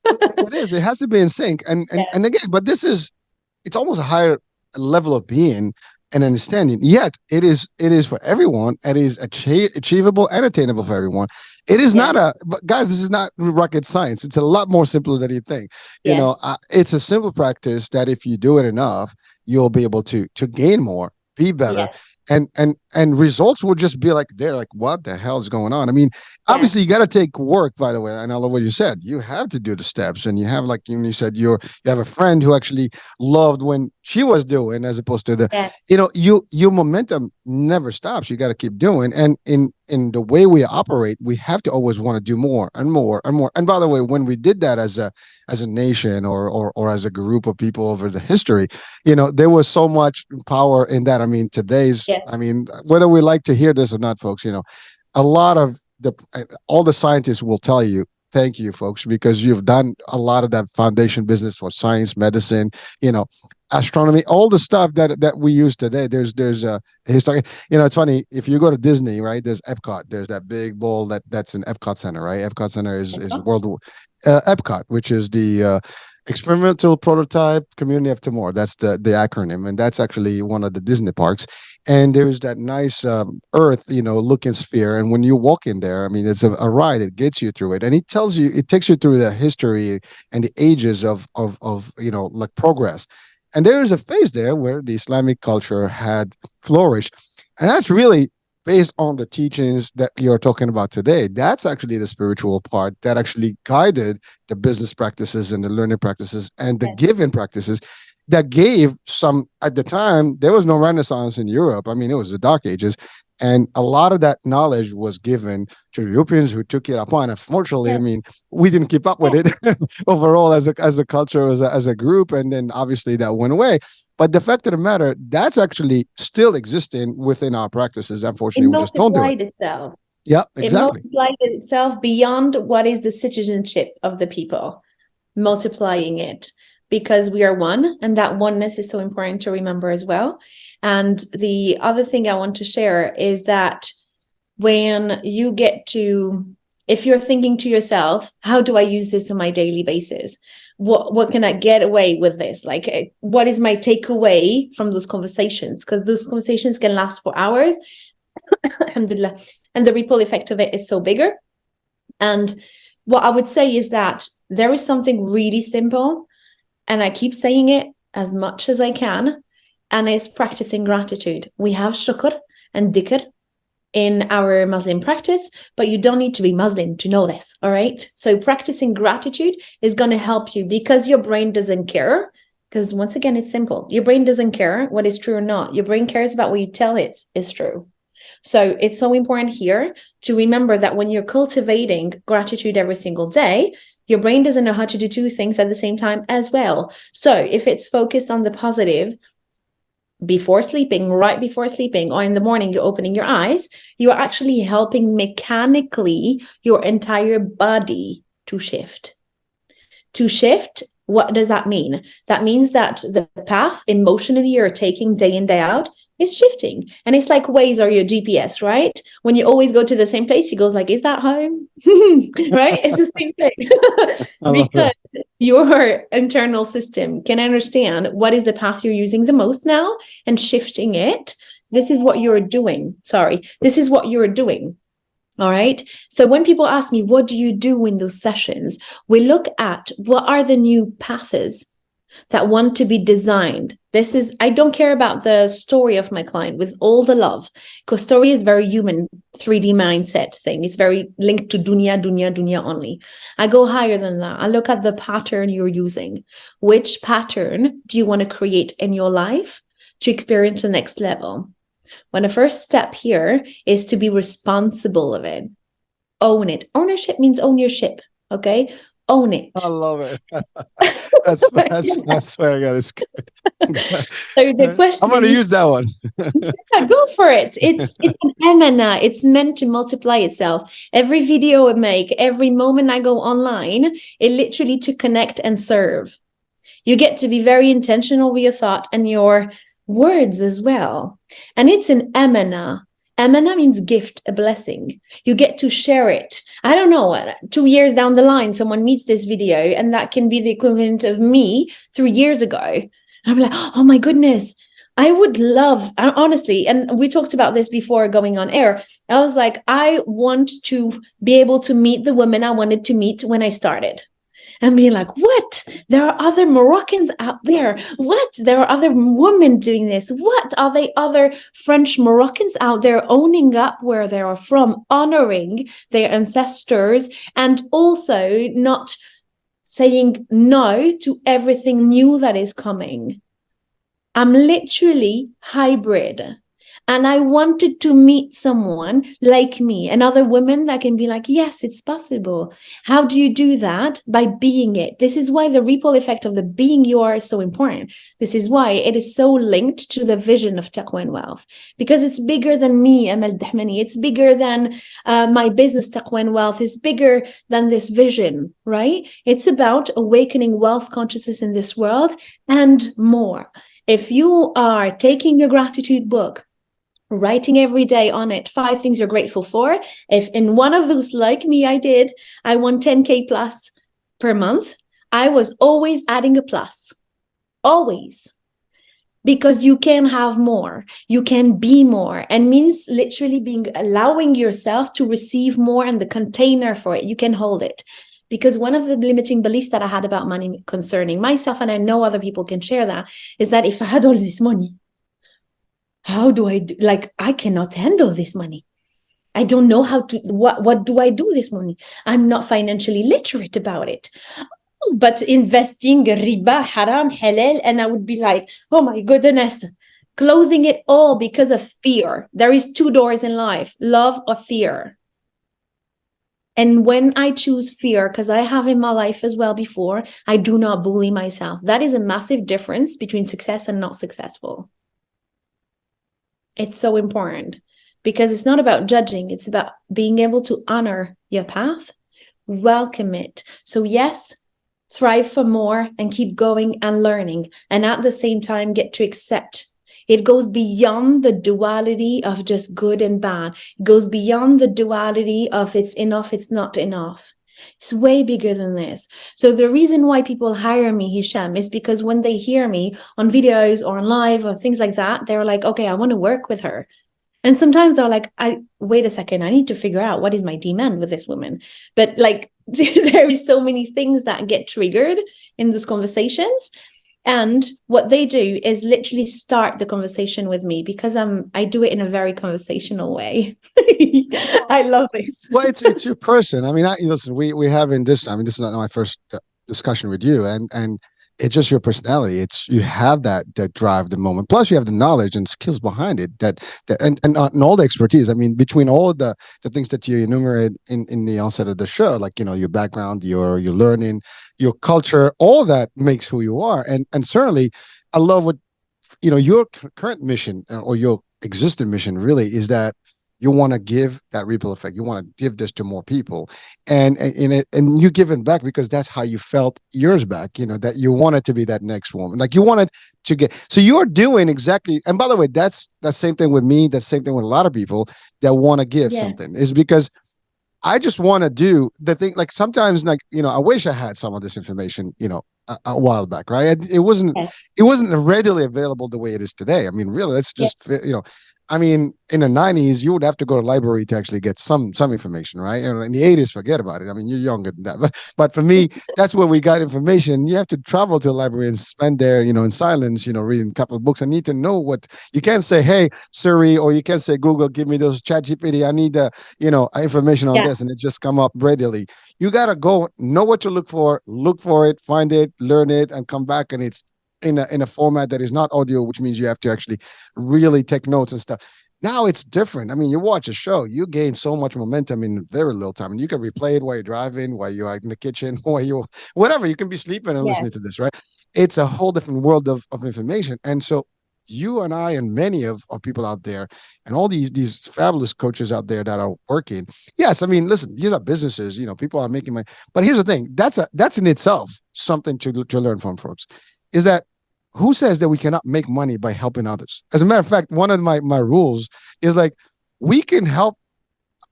It is. It has to be in sync. And and Yes, and again, but it's almost a higher level of being and understanding. Yet it is for everyone. It is achievable and attainable for everyone. It is not yes, but guys, this is not rocket science. It's a lot more simpler than you think. yes, It's a simple practice that if you do it enough, you'll be able to gain more, be better, yes, and results will just be like they're like, what the hell is going on? I mean, obviously you yes, got to take work, by the way, and I love what you said. You have to do the steps, and you have, like you said, you have a friend who actually loved when she was doing, as opposed to the, yes, your momentum never stops. You got to keep doing, and in the way we operate, we have to always want to do more and more and more. And by the way, when we did that as a nation, or as a group of people over the history, there was so much power in that. I mean, yes. whether we like to hear this or not, folks, a lot of all the scientists will tell you, thank you, folks, because you've done a lot of that foundation business for science, medicine, you know astronomy, all the stuff that we use today. There's a history. It's funny, if you go to Disney, right? There's Epcot. There's that big bowl that's in Epcot Center, right? Epcot Center is world Epcot, which is the experimental prototype community of tomorrow. That's the acronym, and that's actually one of the Disney parks. And there's that nice earth, looking sphere. And when you walk in there, I mean, it's a ride. It gets you through it, and it takes you through the history and the ages of like progress. And there is a phase there where the Islamic culture had flourished, and that's really based on the teachings that you're talking about today. That's actually the spiritual part that actually guided the business practices and the learning practices and the Yes. giving practices that gave some. At the time, there was no Renaissance in Europe. I mean, it was the Dark Ages. And a lot of that knowledge was given to Europeans who took it upon. Unfortunately, I Yes. mean, we didn't keep up with it overall as a culture, as a group. And then obviously that went away. But the fact of the matter, that's actually still existing within our practices. It Unfortunately, we just don't do it. multiplied itself. Yeah, It exactly. multiplied itself beyond what is the citizenship of the people, multiplying it because we are one, and that oneness is so important to remember as well. And the other thing I want to share is that when you get to, if you're thinking to yourself, how do I use this on my daily basis? What can I get away with this? Like, what is my takeaway from those conversations? Because those conversations can last for hours. Alhamdulillah. And the ripple effect of it is so bigger. And what I would say is that there is something really simple, and I keep saying it as much as I can, and it's practicing gratitude. We have shukr and dhikr in our Muslim practice, but you don't need to be Muslim to know this, all right? So practicing gratitude is going to help you because your brain doesn't care. Because once again, it's simple. Your brain doesn't care what is true or not. Your brain cares about what you tell it is true. So it's so important here to remember that when you're cultivating gratitude every single day, your brain doesn't know how to do two things at the same time as well. So if it's focused on the positive before sleeping, right before sleeping, or in the morning, you're opening your eyes, you are actually helping mechanically your entire body to shift. To shift, what does that mean? That means that the path emotionally you're taking day in, day out is shifting. And it's like Waze or your GPS, right? When you always go to the same place, it goes like, is that home? Right? It's the same thing. I love Because it. your internal system can understand what is the path you're using the most now and shifting it. This is what you're doing. Sorry. This is what you're doing. All right. So when people ask me, what do you do in those sessions? We look at what are the new paths that want to be designed. This is, I don't care about the story of my client with all the love, because story is very human 3D mindset thing. It's very linked to dunya, dunya, dunya only. I go higher than that. I look at the pattern you're using. Which pattern do you want to create in your life to experience the next level? When the first step here is to be responsible of it. Own it. Ownership means own your ship. Okay. Own I it. love it. That's I swear to God, it's good. So the I'm question going to is, use that one. yeah, go for it. It's an emana. It's meant to multiply itself. Every video I make, every moment I go online, it literally to connect and serve. You get to be very intentional with your thought and your words as well. And it's an emana. Emana means gift, a blessing. You get to share it. I don't know, 2 years down the line, someone meets this video, and that can be the equivalent of me 3 years ago. And I'm like, oh my goodness, I would love, honestly, and we talked about this before going on air. I was like, I want to be able to meet the women I wanted to meet when I started and being like, what? There are other Moroccans out there. What? There are other women doing this. What? Are they other French Moroccans out there owning up where they are from, honoring their ancestors, and also not saying no to everything new that is coming? I'm literally hybrid. And I wanted to meet someone like me, another woman that can be like, yes, it's possible. How do you do that? By being it. This is why the ripple effect of the being you are is so important. This is why it is so linked to the vision of Taqwa and Wealth, because it's bigger than me, Amel Dahmani. It's bigger than my business, Taqwa and Wealth. It's bigger than this vision, right? It's about awakening wealth consciousness in this world and more. If you are taking your gratitude book, writing every day on it 5 things you're grateful for, if in one of those, like me, I won 10K plus per month, I was always adding a plus, always, because you can have more, you can be more, and means literally being allowing yourself to receive more, and the container for it, you can hold it. Because one of the limiting beliefs that I had about money concerning myself, and I know other people can share that, is that if I had all this money, how do I do? Like, I cannot handle this money. I don't know how to, what do I do this money? I'm not financially literate about it. But investing, riba, haram, halal, and I would be like, oh my goodness, closing it all because of fear. There is 2 doors in life, love or fear. And when I choose fear, because I have in my life as well before, I do not bully myself. That is a massive difference between success and not successful. It's so important because it's not about judging. It's about being able to honor your path, welcome it. So yes, thrive for more and keep going and learning. And at the same time, get to accept. It goes beyond the duality of just good and bad. It goes beyond the duality of it's enough, it's not enough. It's way bigger than this. So the reason why people hire me, Hisham, is because when they hear me on videos or on live or things like that, they're like, okay, I want to work with her. And sometimes they're like, wait a second, I need to figure out what is my demand with this woman. But like, there is so many things that get triggered in those conversations. And what they do is literally start the conversation with me because I do it in a very conversational way. I love this. Well, it's your person. I mean, listen, we have in this. I mean, this is not my first discussion with you, and it's just your personality. It's you have that drive, the moment. Plus, you have the knowledge and skills behind it. And all the expertise. I mean, between all the things that you enumerate in the onset of the show, like your background, your learning, your culture, all that makes who you are. And certainly, I love what your current mission or your existing mission really is that you want to give that ripple effect. You want to give this to more people, and you giving back because that's how you felt years back. That you wanted to be that next woman, like you wanted to get. So you're doing exactly. And by the way, that's that same thing with me. That same thing with a lot of people that want to give Yes. something. Is because I just want to do the thing. Like sometimes, like I wish I had some of this information. A while back, right? It wasn't Yes. it wasn't readily available the way it is today. I mean, really, let's Yes. just. I mean, in the 90s, you would have to go to the library to actually get some information, right? And in the 80s, forget about it. I mean, you're younger than that. But for me, that's where we got information. You have to travel to the library and spend there, in silence, reading a couple of books. I need to know what you can't say, hey, Siri, or you can't say, Google, give me those chat GPT. I need information on Yeah. this, and it just come up readily. You gotta go know what to look for it, find it, learn it, and come back, and it's in a format that is not audio, which means you have to actually really take notes and stuff. Now it's different. I mean, you watch a show, you gain so much momentum in very little time, and you can replay it while you're driving, while you're in the kitchen, while you whatever. You can be sleeping and Yeah. listening to this, right? It's a whole different world of information, and so you and I and many of people out there and all these fabulous coaches out there that are working. Yes, I mean, listen, these are businesses. People are making money, but here's the thing: that's in itself something to learn from, folks. Is that who says that we cannot make money by helping others? As a matter of fact, one of my rules is like we can help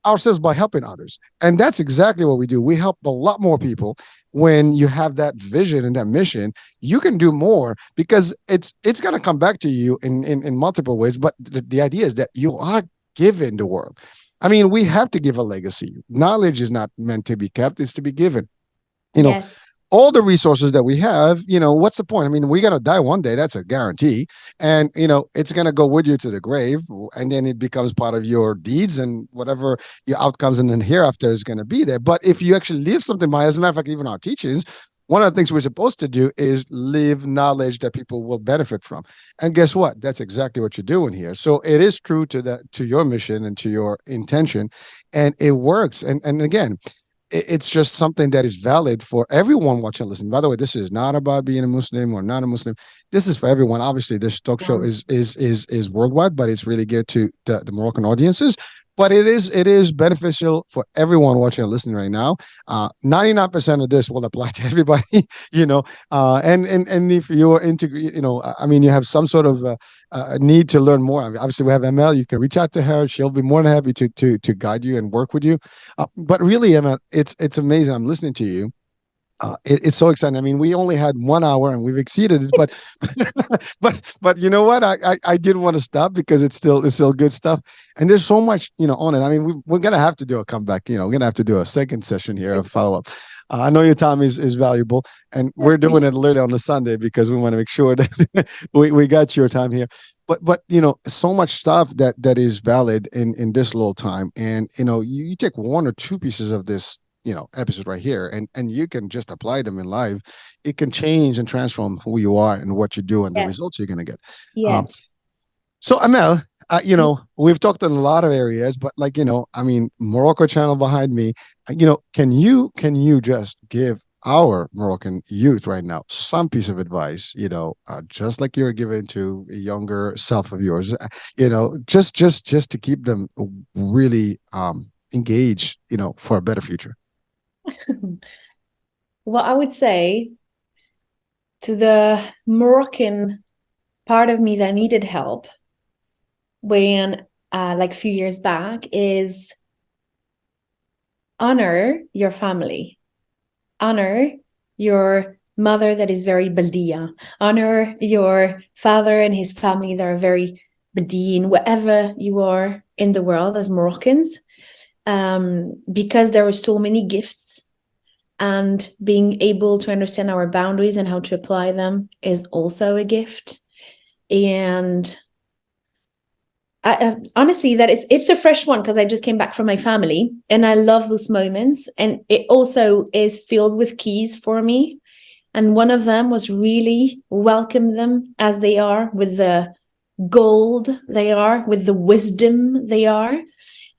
ourselves by helping others. And that's exactly what we do. We help a lot more people. When you have that vision and that mission, you can do more because it's going to come back to you in multiple ways. But the idea is that you are given the world. I mean, we have to give a legacy. Knowledge is not meant to be kept, it's to be given. You know, Yes. all the resources that we have, what's the point? I mean, we're going to die one day. That's a guarantee. And, it's going to go with you to the grave. And then it becomes part of your deeds and whatever your outcomes and then hereafter is going to be there. But if you actually leave something behind, as a matter of fact, even our teachings, one of the things we're supposed to do is live knowledge that people will benefit from. And guess what? That's exactly what you're doing here. So it is true to your mission and to your intention. And it works. And again, it's just something that is valid for everyone watching and listening. By the way, this is not about being a Muslim or not a Muslim. This is for everyone. Obviously, this talk show Yeah. is worldwide, but it's really geared to the Moroccan audiences. But it is beneficial for everyone watching and listening right now. 99% of this will apply to everybody, and if you're into, I mean, you have some sort of need to learn more. I mean, obviously, we have ML. You can reach out to her. She'll be more than happy to guide you and work with you. But really, Emma, it's amazing. I'm listening to you. It's so exciting. I mean, we only had 1 hour and we've exceeded it, but but you know what? I didn't want to stop because it's still good stuff, and there's so much on it. I mean, we're gonna have to do a comeback. We're gonna have to do a second session here, a follow up. I know your time is valuable, and we're doing it literally on a Sunday because we want to make sure that we got your time here. But so much stuff that is valid in this little time, and you take one or two pieces of this episode right here, and you can just apply them in life. It can change and transform who you are and what you do and the Yes. results you're going to get. um Yes. so Amel, we've talked in a lot of areas, but I mean, Morocco channel behind me. Can you just give our Moroccan youth right now some piece of advice, just like you're giving to a younger self of yours, just to keep them really engaged, for a better future. Well, I would say to the Moroccan part of me that needed help when, like a few years back, is honor your family, honor your mother that is very Baldia, honor your father and his family that are very Bedin, wherever you are in the world as Moroccans, because there are so many gifts, and being able to understand our boundaries and how to apply them is also a gift. And honestly, that it's a fresh one because I just came back from my family and I love those moments. And it also is filled with keys for me. And one of them was really welcome them as they are, with the gold they are, with the wisdom they are.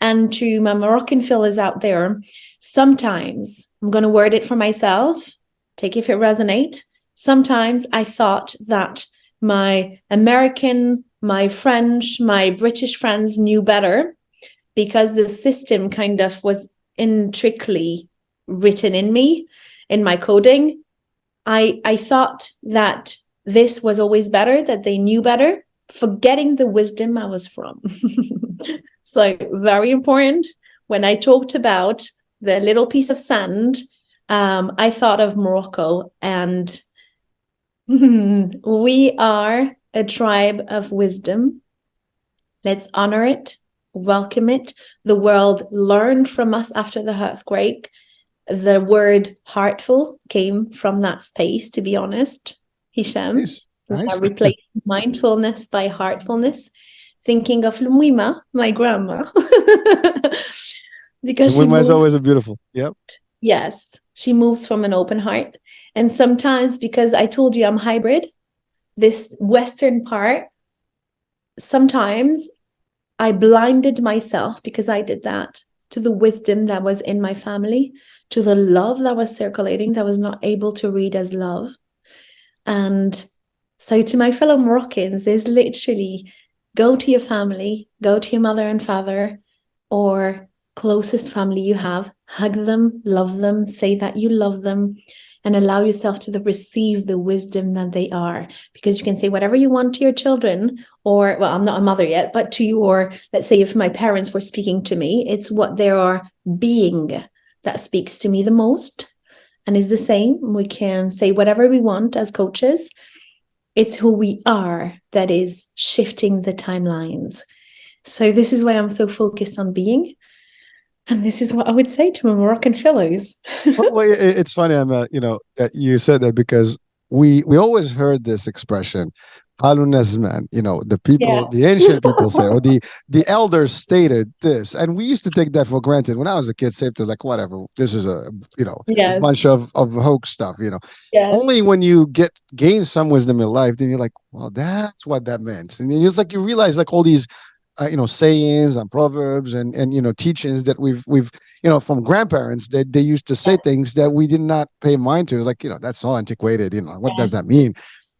And to my Moroccan fellas out there, sometimes I'm going to word it for myself, take if it resonates. Sometimes I thought that my American, my French, my British friends knew better because the system kind of was intricately written in me, in my coding. I thought that this was always better, that they knew better, forgetting the wisdom I was from. So very important. When I talked about the little piece of sand, I thought of Morocco, and we are a tribe of wisdom. Let's honor it, welcome it. The world learned from us after the earthquake. The word heartful came from that space, to be honest, Hisham. Nice, We nice. have replaced mindfulness by heartfulness, thinking of Lumwima, my grandma, because she Women is moves. always a beautiful. Yep. Yes, she moves from an open heart. And sometimes, because I told you I'm hybrid, this Western part, sometimes I blinded myself because I did that to the wisdom that was in my family, to the love that was circulating that was not able to read as love. And so to my fellow Moroccans is literally go to your family, go to your mother and father or closest family you have, hug them, love them, say that you love them, and allow yourself to receive the wisdom that they are. Because you can say whatever you want to your children, or, well, I'm not a mother yet, but to your, let's say if my parents were speaking to me, it's what they are being that speaks to me the most. And is the same. We can say whatever we want as coaches. It's who we are that is shifting the timelines. So this is why I'm so focused on being. And this is what I would say to my Moroccan fellows. Well, it's funny, Emma, that you said that because we always heard this expression, "Alunazman," the Yeah. people, the ancient people say, or the elders stated this, and we used to take that for granted. When I was a kid, safe to like whatever. This is a bunch Yes. of hoax stuff. Yes. Only when you gain some wisdom in life, then you're like, well, that's what that meant, and then it's like you realize like all these sayings and proverbs and teachings that we've from grandparents that they used to say things that we did not pay mind to. It's like that's all antiquated. What does Yes. that mean?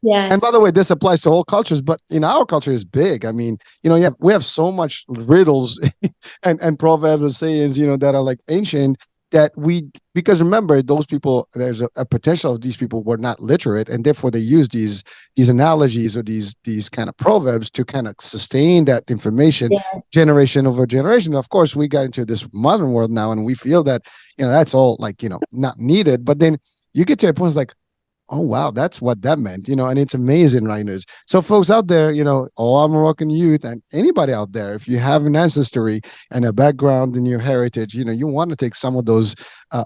And by Yes. the way, this applies to all cultures, but in our culture is big. I mean, we have so much riddles and proverbs and sayings, that are like ancient that because remember, those people, there's a potential of these people were not literate, and therefore they use these analogies or these kind of proverbs to kind of sustain that information Yeah. generation over generation. Of course, we got into this modern world now, and we feel that that's all like not needed. But then you get to a point, it's like, oh wow, that's what that meant, and it's amazing, right? So folks out there, all our Moroccan youth and anybody out there, if you have an ancestry and a background in your heritage, you want to take some of those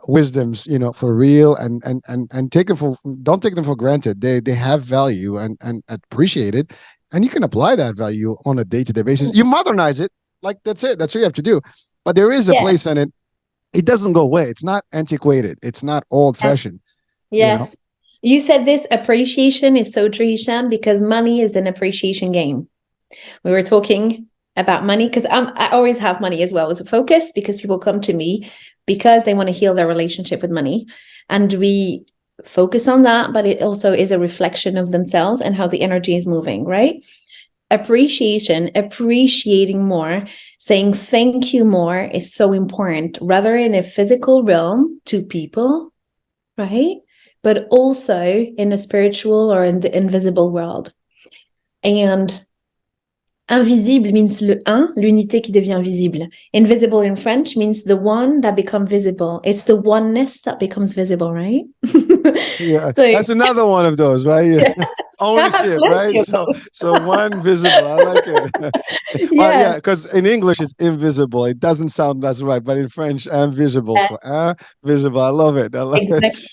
wisdoms, for real, and take them for don't take them for granted. They have value and appreciate it, and you can apply that value on a day-to-day basis. You modernize it, like that's it. That's what you have to do. But there is a Yes. place in it. It doesn't go away. It's not antiquated. It's not Yes. old-fashioned. You know. Yes. You said this appreciation is so true, Hisham, because money is an appreciation game. We were talking about money because I always have money as well as a focus because people come to me because they want to heal their relationship with money. And we focus on that, but it also is a reflection of themselves and how the energy is moving, right? Appreciation, appreciating more, saying thank you more is so important, rather in a physical realm to people, right? But also in a spiritual or in the invisible world. And invisible means le un, l'unité qui devient visible. Invisible in French means the one that becomes visible. It's the oneness that becomes visible, right? Yeah, So that's another one of those, right? Yeah. yeah, God Ownership, bless right? you. So one visible. I like it. Well, Yeah, yeah, because in English it's invisible. It doesn't sound that's right, but in French, invisible. So yes, visible. I love it. I love it. exactly.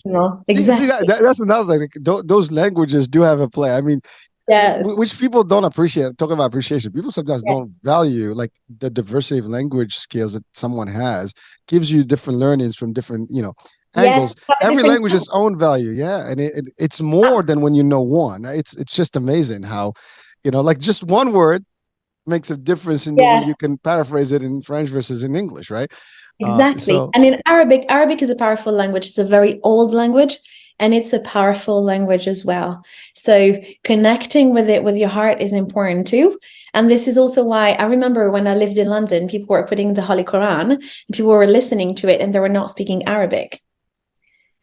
See Exactly. that's another thing. Like, those languages do have a play. I mean, Yes. which people don't appreciate. Talking about appreciation, people sometimes Yes. don't value like the diversity of language skills that someone has. Gives you different learnings from different Yes. angles. Have a Every different language has its own value, yeah, and it's more context. than when you know one. It's just amazing how like just one word makes a difference in the way you Yes. can paraphrase it in French versus in English, right? Exactly. So And in Arabic, Arabic is a powerful language. It's a very old language and it's a powerful language as well. So connecting with it with your heart is important too. And this is also why I remember when I lived in London, people were putting the Holy Quran, and people were listening to it and they were not speaking Arabic.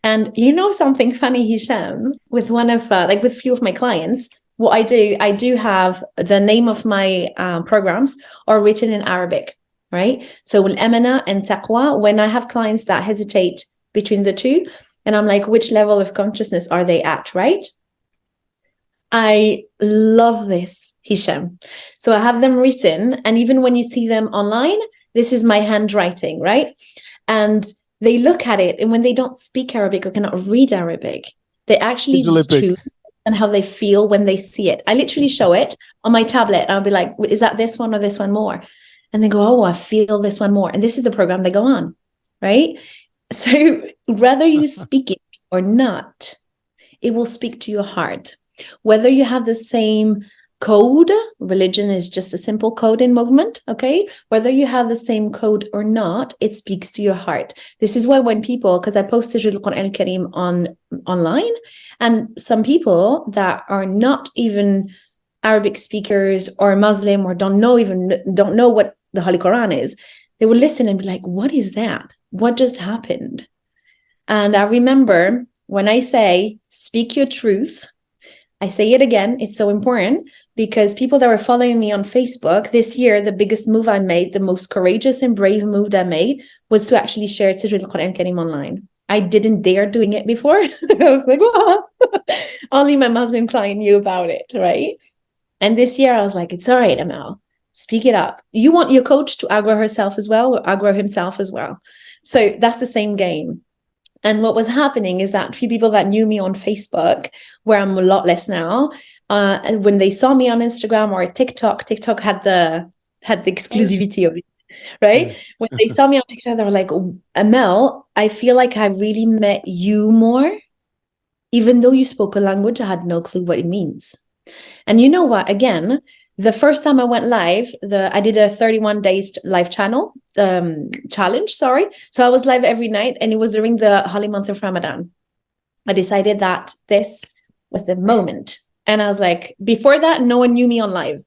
And you know something funny, Hisham, with one of like with few of my clients, what I do have the name of my programs are written in Arabic, right? So Al-Amana and Taqwa, when I have clients that hesitate between the two, and I'm like, which level of consciousness are they at, right? I love this, Hisham. So I have them written, and even when you see them online, this is my handwriting, right? And they look at it, and when they don't speak Arabic or cannot read Arabic, they actually Visually pick. choose and how they feel when they see it. I literally show it on my tablet, and I'll be like, is that this one or this one more? And they go, oh, I feel this one more. And this is the program they go on, right? So whether you speak it or not, it will speak to your heart. Whether you have the same code, religion is just a simple code in movement, okay? Whether you have the same code or not, it speaks to your heart. This is why when people, because I posted the Quran al-Karim online, and some people that are not even Arabic speakers or Muslim or don't know what the Holy Quran is, they will listen and be like, what is that? What just happened? And I remember when I say, speak your truth, I say it again, it's so important because people that were following me on Facebook this year, the biggest move I made, the most courageous and brave move I made was to actually share Tajweed al-Quran Karim online. I didn't dare doing it before. I was like, well, only my Muslim client knew about it, right? And this year I was like, it's all right, Amel, speak it up. You want your coach to aggro herself as well or aggro himself as well. So that's the same game. And what was happening is that a few people that knew me on Facebook, where I'm a lot less now, and when they saw me on Instagram or TikTok, TikTok had the Yes. exclusivity of it, right? Yes. When they saw me on TikTok, they were like, oh, Amel, I feel like I really met you more, even though you spoke a language, I had no clue what it means. And you know what? Again, the first time I went live, I did a 31 days live challenge, sorry. So I was live every night, and it was during the holy month of Ramadan. I decided that this was the moment. And I was like, before that, no one knew me on live.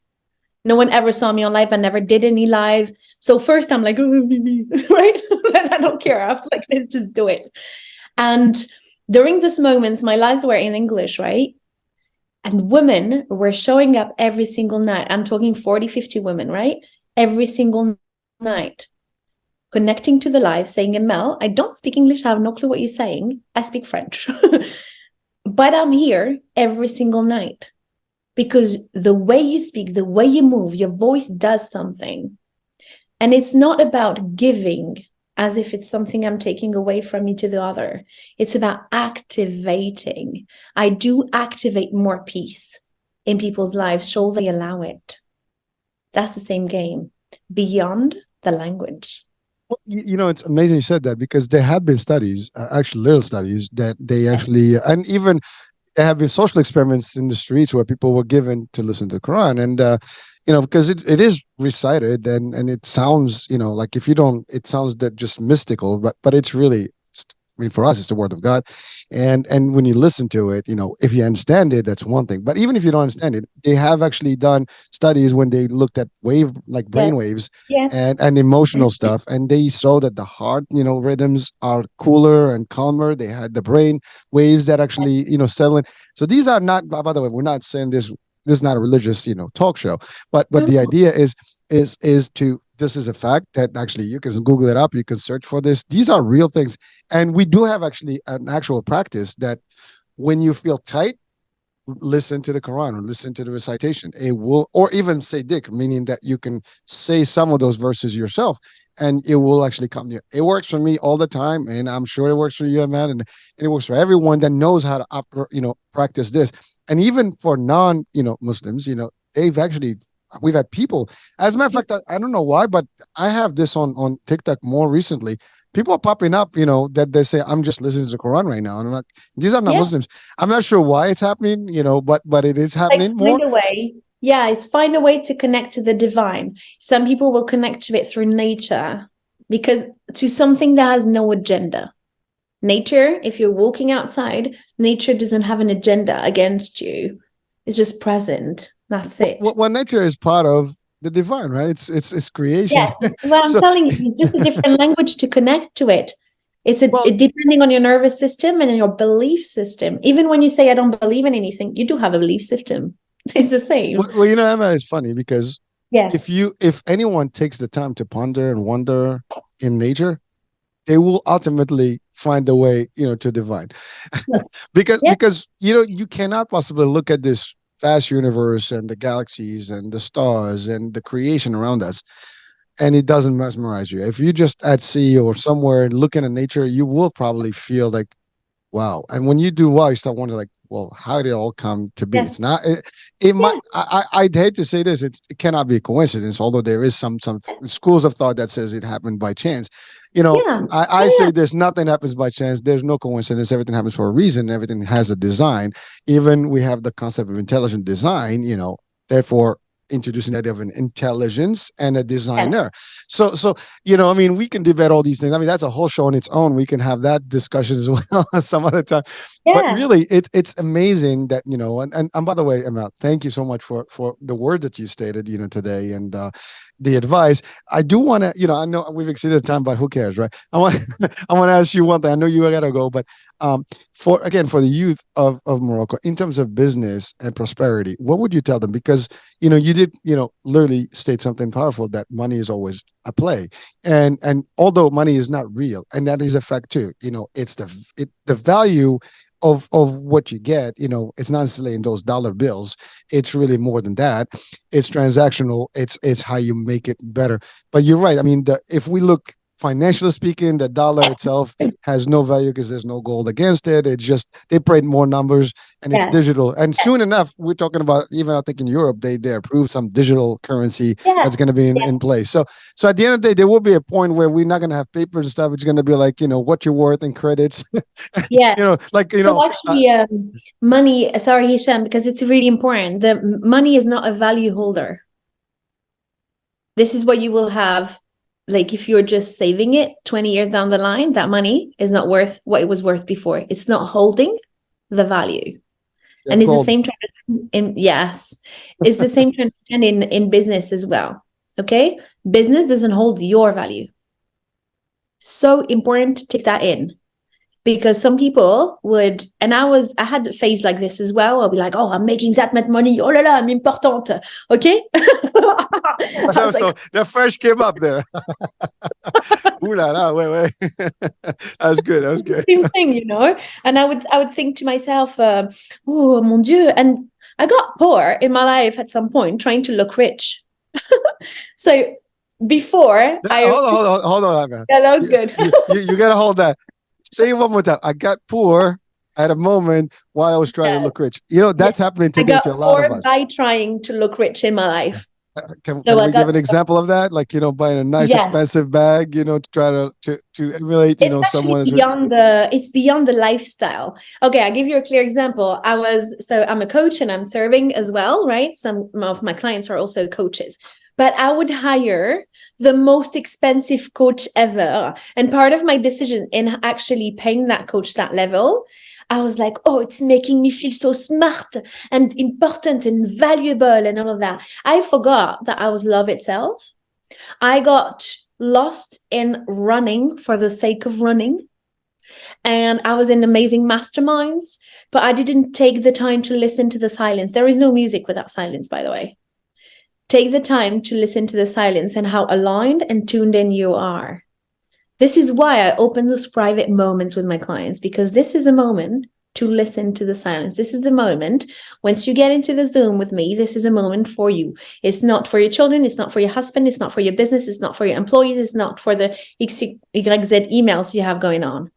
No one ever saw me on live. I never did any live. So first I'm like, right? I don't care. I was like, let's just do it. And during this moments, my lives were in English, right? And women were showing up every single night. I'm talking 40, 50 women, right? Every single night, connecting to the live, saying, Amel, I don't speak English. I have no clue what you're saying. I speak French. But I'm here every single night because the way you speak, the way you move, your voice does something. And it's not about giving as if it's something I'm taking away from you to the other. It's about activating. I do activate more peace in people's lives, so they allow it. That's the same game beyond the language. Well, it's amazing you said that because there have been studies, actually little studies, that they actually, and even there have been social experiments in the streets where people were given to listen to the Quran. And, because it is recited and it sounds, like if you don't, it sounds that just mystical, but it's really, I mean, for us, it's the word of God. And when you listen to it, if you understand it, that's one thing. But even if you don't understand it, they have actually done studies when they looked at like brain Yes. waves Yes. and emotional stuff, and they saw that the heart, rhythms are cooler and calmer. They had the brain waves that actually, settle in. So these are not, by the way, we're not saying this. This is not a religious, talk show, but the idea is to this is a fact that actually you can Google it up, you can search for this. These are real things. And we do have actually an actual practice that when you feel tight, listen to the Quran or listen to the recitation. It will, or even say dik, meaning that you can say some of those verses yourself and it will actually come near. It works for me all the time. And I'm sure it works for you, man. And it works for everyone that knows how to, practice this. And even for non, Muslims, they've actually we've had people. As a matter of fact, I don't know why, but I have this on TikTok more recently. People are popping up, that they say, I'm just listening to the Quran right now. And I'm like, these are not Yeah. Muslims. I'm not sure why it's happening, but it is Like happening more. find a way. Yeah, it's find a way to connect to the divine. Some people will connect to it through nature because to something that has no agenda. Nature, if you're walking outside, nature doesn't have an agenda against you. It's just present. That's it. Well, nature is part of the divine, right? It's creation. Yes, well, I'm So, telling you, it's just a different language to connect to it. well, It depending on your nervous system and your belief system. Even when you say I don't believe in anything, you do have a belief system. It's the same. Emma, it's funny because Yes. if anyone takes the time to ponder and wonder in nature, they will ultimately find a way, to divine. Yes. because Yes. because you cannot possibly look at this vast universe and the galaxies and the stars and the creation around us, and it doesn't mesmerize you. If you just at sea or somewhere looking at nature, you will probably feel like, wow. And when you do wow, you start wondering like, well, how did it all come to be? Yes. It's not it might Yeah. I'd hate to say this, it cannot be a coincidence, although there is some schools of thought that says it happened by chance. You know, Yeah. I Yeah. say Yeah. this, nothing happens by chance. There's no coincidence. Everything happens for a reason. Everything has a design. Even we have the concept of intelligent design, therefore introducing the idea of an intelligence and a Yes. designer. So I mean, we can debate all these things. I mean, that's a whole show on its own. We can have that discussion as well some other time. But Yes. really, it's amazing that and by the way, Emma, thank you so much for the words that you stated, today, and the advice. I do want to, I know we've exceeded the time, but who cares, right? I want I want to ask you one thing. I know you gotta go, but um, for the youth of Morocco, in terms of business and prosperity, what would you tell them? Because you did literally state something powerful, that money is always a play, and although money is not real, and that is a fact too, it's the value of what you get, it's not necessarily in those dollar bills. It's really more than that. It's transactional. It's how you make it better. But you're right. I mean, if we look financially speaking, the dollar itself has no value because there's no gold against it. It's just they print more numbers, and it's Yes. digital. And soon enough, we're talking about, even I think in Europe, they approved some digital currency that's going to Yes. be Yes. in place. So at the end of the day, there will be a point where we're not going to have papers and stuff. It's going to be like, what you're worth in credits. Yes. Like So actually, money, sorry, Hisham, because it's really important. The money is not a value holder. This is what you will have. Like if you're just saving it 20 years down the line, that money is not worth what it was worth before. It's not holding the value. yeah, And it's the gold. same trend in, yes, it's the same trend in business as well. Okay. Business doesn't hold your value. So important to take that in, because some people would, and I had a phase like this as well. I'll be like, oh, I'm making that much money. Oh la la, I'm important. Okay. I was like, So the fresh came up there. Ooh la la, wait, wait. That was good. That was the good. same thing, And I would think to myself, oh mon Dieu. And I got poor in my life at some point, trying to look rich. So before I, Hold on, man. yeah, that was You, good. you gotta hold that. Say it one more time. I got poor at a moment while I was trying to Yeah, look rich. yeah. That's happening I today got to a lot of poor us. by trying to look rich in my life. Can So I we give got, an example of that? Like, buying a nice yes. expensive bag, to try to emulate, It's actually someone is beyond the lifestyle. Okay, I'll give you a clear example. I'm a coach and I'm serving as well, right? Some of my clients are also coaches. But I would hire the most expensive coach ever. And part of my decision in actually paying that coach that level, I was like, oh, it's making me feel so smart and important and valuable and all of that. I forgot that I was love itself. I got lost in running for the sake of running. And I was in amazing masterminds, but I didn't take the time to listen to the silence. There is no music without silence, by the way. Take the time to listen to the silence and how aligned and tuned in you are. This is why I open those private moments with my clients, because this is a moment to listen to the silence. This is the moment. Once you get into the Zoom with me, this is a moment for you. It's not for your children. It's not for your husband. It's not for your business. It's not for your employees. It's not for the XYZ emails you have going on.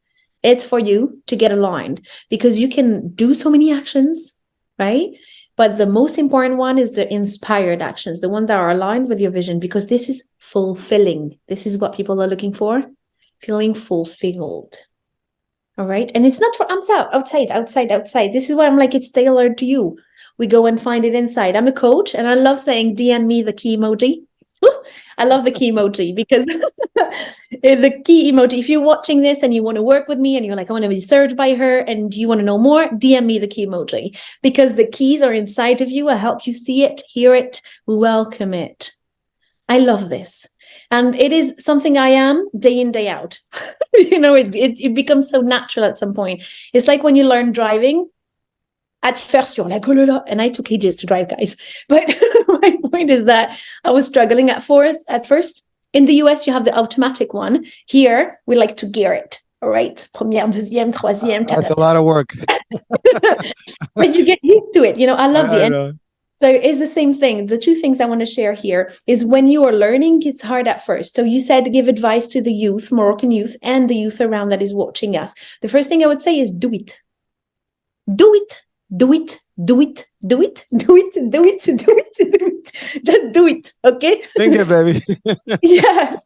It's for you to get aligned, because you can do so many actions, right? But the most important one is the inspired actions, the ones that are aligned with your vision, because this is fulfilling. This is what people are looking for, feeling fulfilled. All right. And it's not for outside. This is why I'm like, it's tailored to you. We go and find it inside. I'm a coach and I love saying, DM me the key emoji. I love the key emoji, because the key emoji, if you're watching this and you want to work with me and you're like, I want to be served by her and you want to know more, DM me the key emoji, because the keys are inside of you. I help you see it, hear it, welcome it. I love this. And it is something I am day in, day out. It becomes so natural at some point. It's like when you learn driving. At first, you're like, oh, la, la. And I took ages to drive, guys. But my point is that I was struggling at first. In the US, you have the automatic one. Here, we like to gear it. All right. Première, deuxième, troisième, That's ta-ta-ta. a lot of work. But you get used to it. I love the I end. know. So it's the same thing. The two things I want to share here is when you are learning, it's hard at first. So you said give advice to the youth, Moroccan youth, and the youth around that is watching us. The first thing I would say is do it. Do it. Do it. Do it. Do it. Do it. Do it. Do it. Do it. Just do it. Okay. Think it, baby. Yes.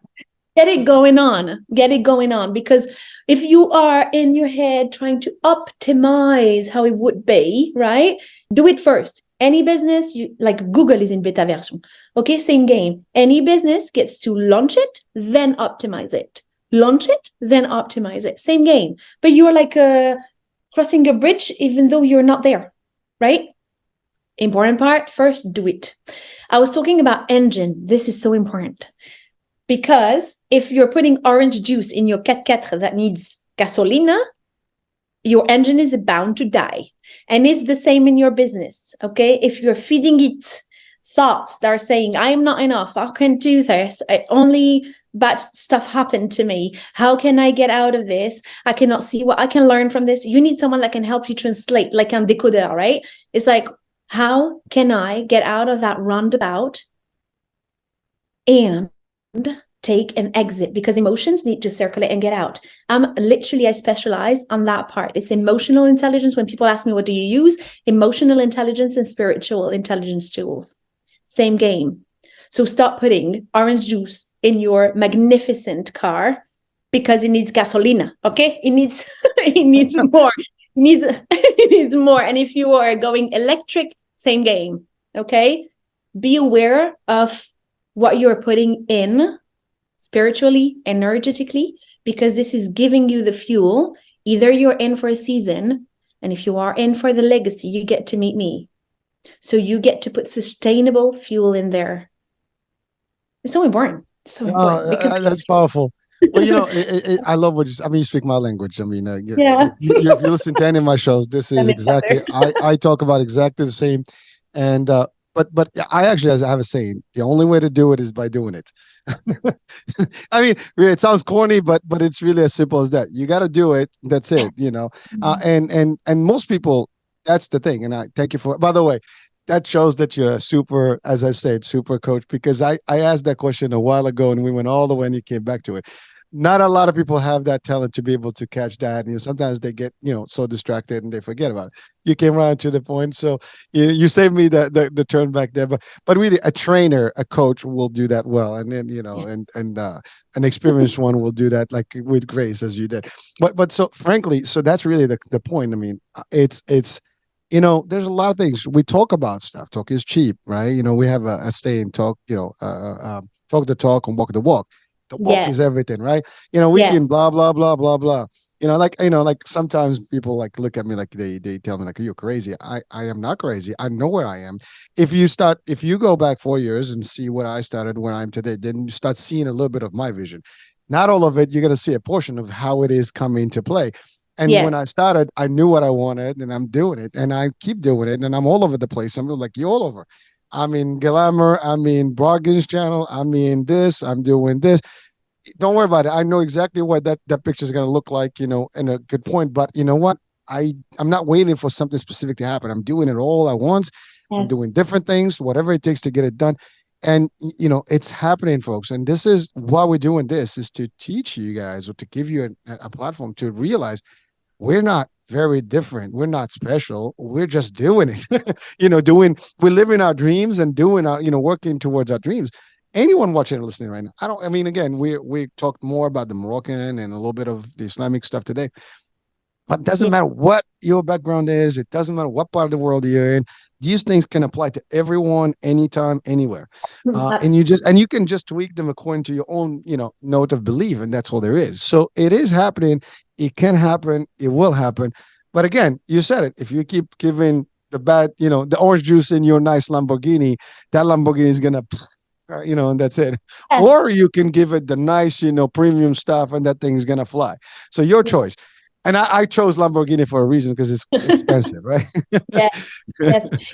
Get it going on. Get it going on. Because if you are in your head trying to optimize how it would be, right? Do it first. Any business, like Google is in beta version. Okay, same game. Any business gets to launch it, then optimize it. Launch it, then optimize it. Same game. But you're like crossing a bridge even though you're not there, right? Important part, first do it. I was talking about engine. This is so important. Because if you're putting orange juice in your 4x4 that needs gasolina, your engine is bound to die. And it's the same in your business, okay? If you're feeding it thoughts that are saying, I am not enough, I can't do this, only bad stuff happened to me, how can I get out of this? I cannot see what I can learn from this. You need someone that can help you translate, like un décodeur, right? It's like, how can I get out of that roundabout and take an exit, because emotions need to circulate and get out. I specialize on that part. It's emotional intelligence. When people ask me, what do you use? Emotional intelligence and spiritual intelligence tools. Same game. So stop putting orange juice in your magnificent car because it needs gasolina. Okay. It needs more. It needs more. And if you are going electric, same game. Okay. Be aware of what you're putting in spiritually, energetically, because this is giving you the fuel. Either you're in for a season, and if you are in for the legacy, you get to meet me. So you get to put sustainable fuel in there. It's so important. It's so important because That's powerful. Well, I love what I mean, you speak my language. I mean, yeah, if you listen to any of my shows, this is exactly, I talk about exactly the same. And, but I actually have a saying, the only way to do it is by doing it. I mean, really, it sounds corny, but it's really as simple as that. You got to do it. That's it. And most people, that's the thing. And I thank you for. By the way, that shows that you're a super, as I said, super coach, because I asked that question a while ago and we went all the way and you came back to it. Not a lot of people have that talent to be able to catch that. And sometimes they get, so distracted and they forget about it. You came right to the point. So you saved me the turn back there. But really a trainer, a coach will do that well. And then, and an experienced one will do that like with grace as you did. But so frankly, so that's really the point. I mean, it's there's a lot of things we talk about stuff. Talk is cheap, right? We have a saying, talk, talk the talk and walk the walk. The walk is everything, right? We can blah, blah, blah, blah, blah. Like sometimes people like look at me like they tell me like, you're crazy. I am not crazy. I know where I am. If you go back 4 years and see what I started, where I am today, then you start seeing a little bit of my vision. Not all of it. You're going to see a portion of how it is coming to play. And when I started, I knew what I wanted and I'm doing it and I keep doing it and I'm all over the place. I'm like, you all over. I'm in Glamour. I'm in Broggin's channel. I'm in this. I'm doing this. Don't worry about it. I know exactly what that picture is going to look like, in a good point. But you know what? I'm not waiting for something specific to happen. I'm doing it all at once. I'm doing different things, whatever it takes to get it done. And, it's happening, folks. And this is why we're doing this, is to teach you guys or to give you a platform to realize we're not very different. We're not special. We're just doing it. We're living our dreams and doing our, working towards our dreams. Anyone watching and listening right now, again, we talked more about the Moroccan and a little bit of the Islamic stuff today. But it doesn't matter what your background is. It doesn't matter what part of the world you're in. These things can apply to everyone, anytime, anywhere. And you can just tweak them according to your own, note of belief. And that's all there is. So it is happening. It can happen. It will happen. But again, you said it. If you keep giving the bad, the orange juice in your nice Lamborghini, that Lamborghini is going to, and that's it. Yes. Or you can give it the nice, premium stuff and that thing is going to fly. So your choice. And I chose Lamborghini for a reason, because it's expensive, right? Yes.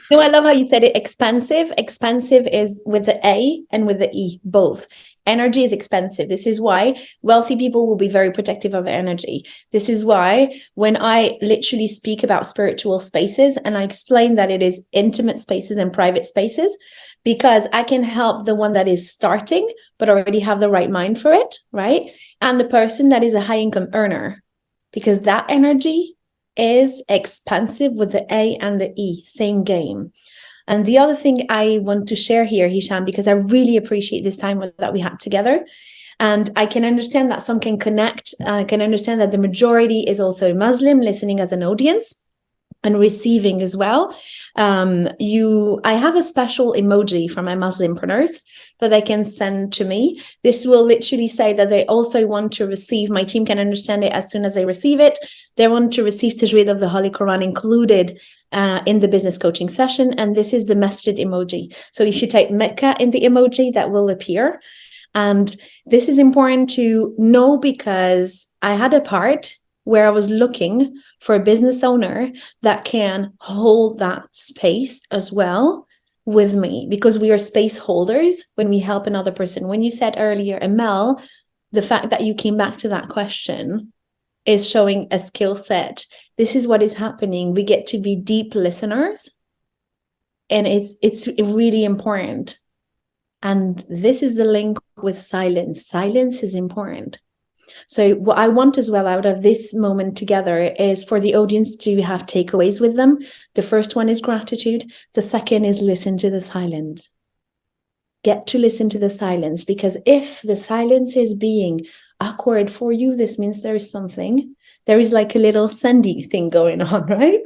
No, I love how you said it. Expensive. Expensive is with the A and with the E, both. Energy is expensive. This is why wealthy people will be very protective of their energy. This is why when I literally speak about spiritual spaces and I explain that it is intimate spaces and private spaces, because I can help the one that is starting but already have the right mind for it, right? And the person that is a high income earner, because that energy is expensive with the A and the E, same game. And the other thing I want to share here, Hisham, because I really appreciate this time that we had together. And I can understand that some can connect. I can understand that the majority is also Muslim listening as an audience and receiving as well. I have a special emoji from my Muslimpreneurs that they can send to me. This will literally say that they also want to receive, my team can understand it as soon as they receive it. They want to receive Tajweed of the Holy Quran included in the business coaching session. And this is the masjid emoji. So if you type Mecca in the emoji, that will appear. And this is important to know because I had a part where I was looking for a business owner that can hold that space as well with me, because we are space holders when we help another person. When you said earlier, Amel, the fact that you came back to that question is showing a skill set. This is what is happening. We get to be deep listeners, and it's really important. And this is the link with silence. Silence is important. So what I want as well out of this moment together is for the audience to have takeaways with them. The first one is gratitude. The second is listen to the silence. Get to listen to the silence, because if the silence is being awkward for you, this means there is something. There is like a little Sandy thing going on, right?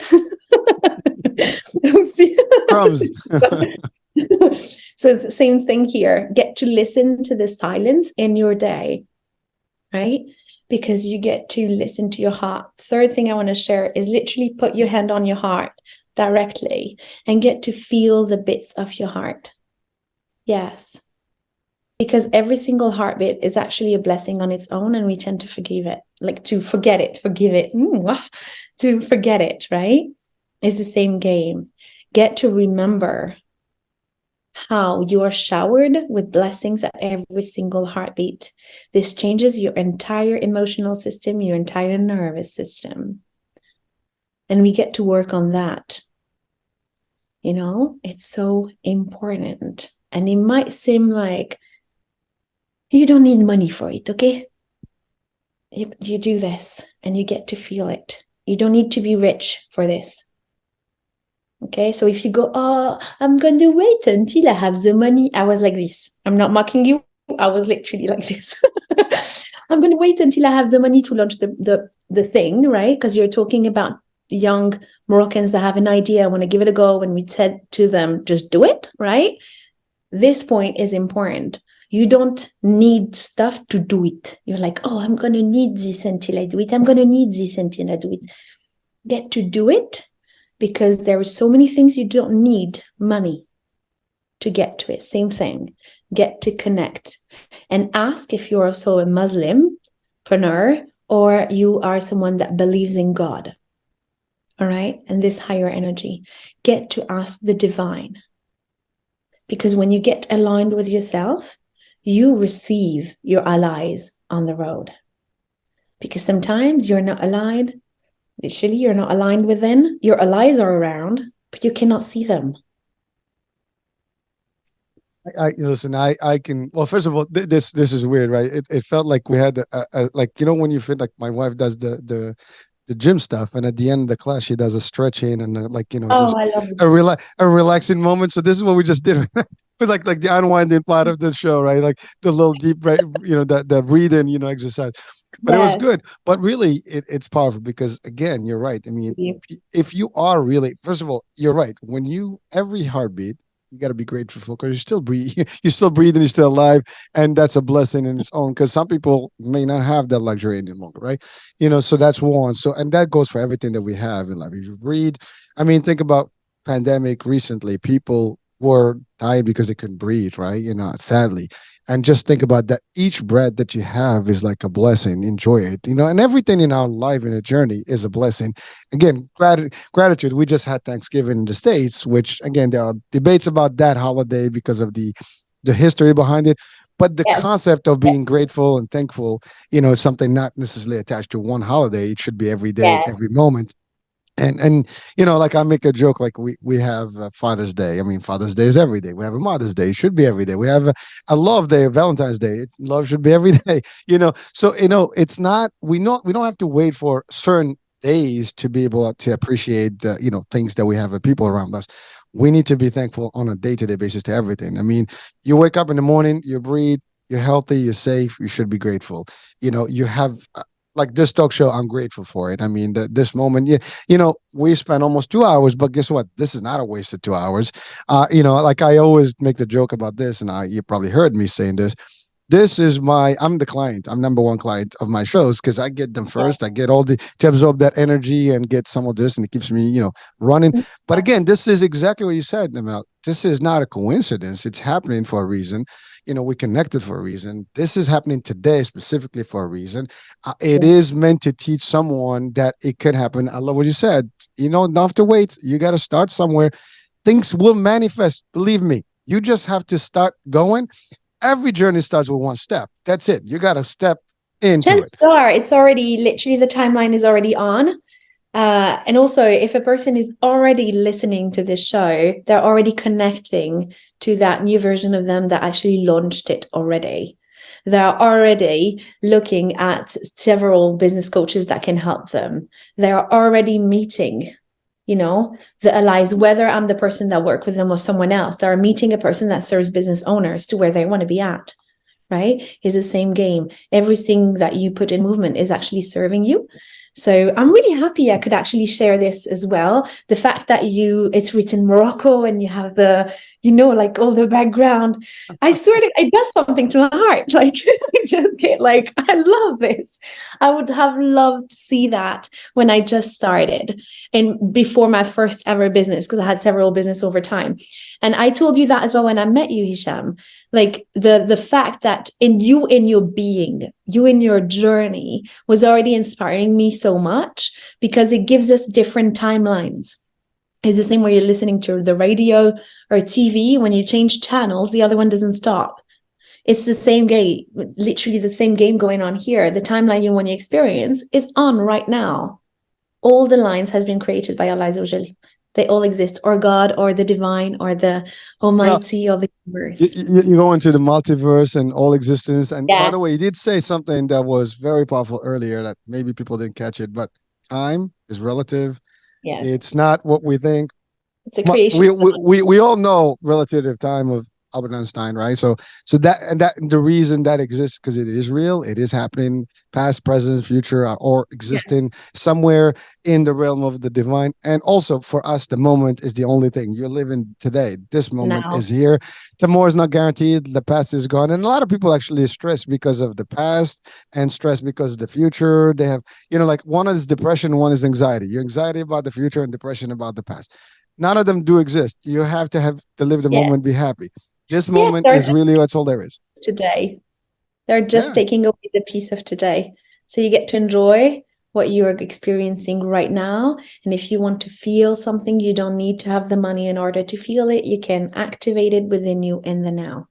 Crumbs. So it's the same thing here. Get to listen to the silence in your day, right? Because you get to listen to your heart. Third thing I want to share is literally put your hand on your heart directly and get to feel the bits of your heart. Yes. Because every single heartbeat is actually a blessing on its own, and we tend to forgive it, like to forget it, forgive it, to forget it, right? It's the same game. Get to remember how you are showered with blessings at every single heartbeat. This changes your entire emotional system, your entire nervous system. And we get to work on that. You know, it's so important. And it might seem like you don't need money for it, okay? You do this and you get to feel it. You don't need to be rich for this. Okay, so if you go, oh, I'm going to wait until I have the money. I was like this. I'm not mocking you. I was literally like this. I'm going to wait until I have the money to launch the thing, right? Because you're talking about young Moroccans that have an idea, want to give it a go. When we said to them, just do it, right? This point is important. You don't need stuff to do it. You're like, oh, I'm going to need this until I do it. I'm going to need this until I do it. Get to do it. Because there are so many things you don't need money to get to it. Same thing. Get to connect. And ask if you're also a Muslimpreneur or you are someone that believes in God. All right? And this higher energy. Get to ask the divine. Because when you get aligned with yourself, you receive your allies on the road. Because sometimes you're not aligned. Literally, you're not aligned within. Your allies are around, but you cannot see them. I listen. I can. Well, first of all, this is weird, right? It felt like we had like when you feel like my wife does the gym stuff, and at the end of the class she does a stretching and like Oh, just I love this. a relaxing moment. So this is what we just did. It was like the unwinding part of the show, right? Like the little deep, right? The breathing, exercise. But it was Yes. good. But really, it's powerful because again, you're right. I mean, if you are really, first of all, you're right. When every heartbeat, you got to be grateful because you still breathe, you're still breathing, you're still alive, and that's a blessing in its own. Because some people may not have that luxury any longer, right? So that's one. So and that goes for everything that we have in life. If you breathe, I mean, think about pandemic recently. People were dying because they couldn't breathe, right? Sadly. And just think about that. Each breath that you have is like a blessing. Enjoy it, and everything in our life in a journey is a blessing. Again, gratitude. We just had Thanksgiving in the States, which again, there are debates about that holiday because of the history behind it. But the Yes. concept of being grateful and thankful, is something not necessarily attached to one holiday. It should be every day, Yes. every moment. And like I make a joke, like we have Father's Day. I mean, Father's Day is every day. We have a Mother's Day. It should be every day. We have a love day, a Valentine's Day. Love should be every day. So it's not, we don't have to wait for certain days to be able to appreciate the things that we have with people around us. We need to be thankful on a day-to-day basis to everything. I mean, you wake up in the morning, you breathe, you're healthy, you're safe, you should be grateful. You have like this talk show, I'm grateful for it. I mean, this moment, yeah, we spent almost 2 hours, but guess what? This is not a wasted 2 hours. Like I always make the joke about this, and you probably heard me saying this. I'm the client. I'm number one client of my shows because I get them Yes. first. I get all the to absorb that energy and get some of this, and it keeps me, running. But again, this is exactly what you said, Namel. This is not a coincidence. It's happening for a reason. We connected for a reason. This is happening today specifically for a reason. It is meant to teach someone that it could happen. I love what you said. Don't have to wait. You got to start somewhere. Things will manifest. Believe me. You just have to start going. Every journey starts with one step. That's it. You got to step into it. Chances are it's already literally the timeline is already on. And also, if a person is already listening to this show, they're already connecting to that new version of them that actually launched it already. They're already looking at several business coaches that can help them. They're already meeting, the allies, whether I'm the person that work with them or someone else. They're meeting a person that serves business owners to where they want to be at, right? It's the same game. Everything that you put in movement is actually serving you. So I'm really happy I could actually share this as well. The fact that it's written Morocco and you have like all the background. I swear it does something to my heart. Like I just get like, I love this. I would have loved to see that when I just started and before my first ever business, because I had several business over time. And I told you that as well when I met you, Hisham. Like the fact that in your being, you in your journey was already inspiring me so much because it gives us different timelines. It's the same way you're listening to the radio or TV. When you change channels, the other one doesn't stop. It's the same game, literally the same game going on here. The timeline you want to experience is on right now. All the lines has been created by Allah Azza wa Jal. They all exist, or God, or the divine, or the Well, Almighty, or the universe. you go into the multiverse and all existence. And by the way, Yes, you did say something that was very powerful earlier that maybe people didn't catch it, but time is relative. yes. It's not what we think. It's a But creation. we all know relative time of Albert Einstein, right? So that the reason that exists because it is real, it is happening, past, present, future, or Yes. existing somewhere in the realm of the divine. And also for us, the moment is the only thing. You're living today. This moment Now. is here. Tomorrow is not guaranteed. The past is gone, and a lot of people actually stress because of the past and stress because of the future. They have, like one is depression, one is anxiety. Your anxiety about the future and depression about the past. None of them do exist. You have to live the Yes. moment, be happy. This Yes, moment they're is just really that's all there is. today. They're just Yeah. taking away the piece of today. So you get to enjoy what you're experiencing right now. And if you want to feel something, you don't need to have the money in order to feel it. You can activate it within you in the now.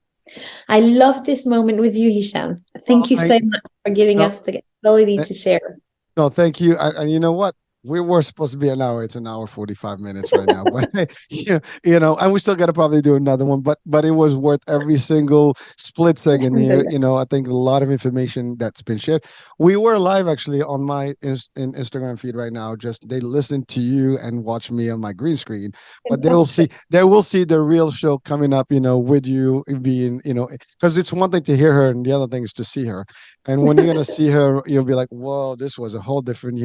I love this moment with you, Hisham. Well, Thank you I so much for giving no, us the ability to share. no, thank you. And you know what? We were supposed to be an hour. It's an hour 45 minutes right now, but and we still got to probably do another one. But it was worth every single split second here. I think a lot of information that's been shared. We were live actually on my Instagram feed right now. Just they listen to you and watch me on my green screen, but Fantastic. they will see the real show coming up. With you being because it's one thing to hear her and the other thing is to see her. And when you're gonna see her, you'll be like, "Whoa, this was a whole different,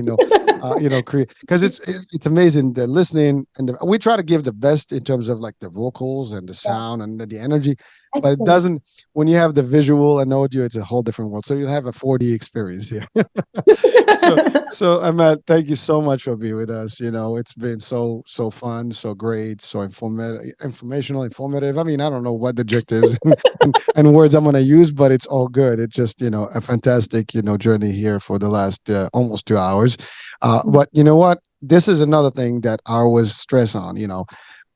because it's amazing the listening and we try to give the best in terms of like the vocals and the Yeah, sound and the energy, but it excellent. doesn't when you have the visual and audio, it's a whole different world. So you'll have a 4D experience here. so so Ahmed, thank you so much for being with us. It's been so fun, so great, so informational, informative. I mean, I don't know what adjectives and words I'm going to use, but it's all good. It's just a fantastic journey here for the last almost 2 hours. But you know what? This is another thing that I was stress on.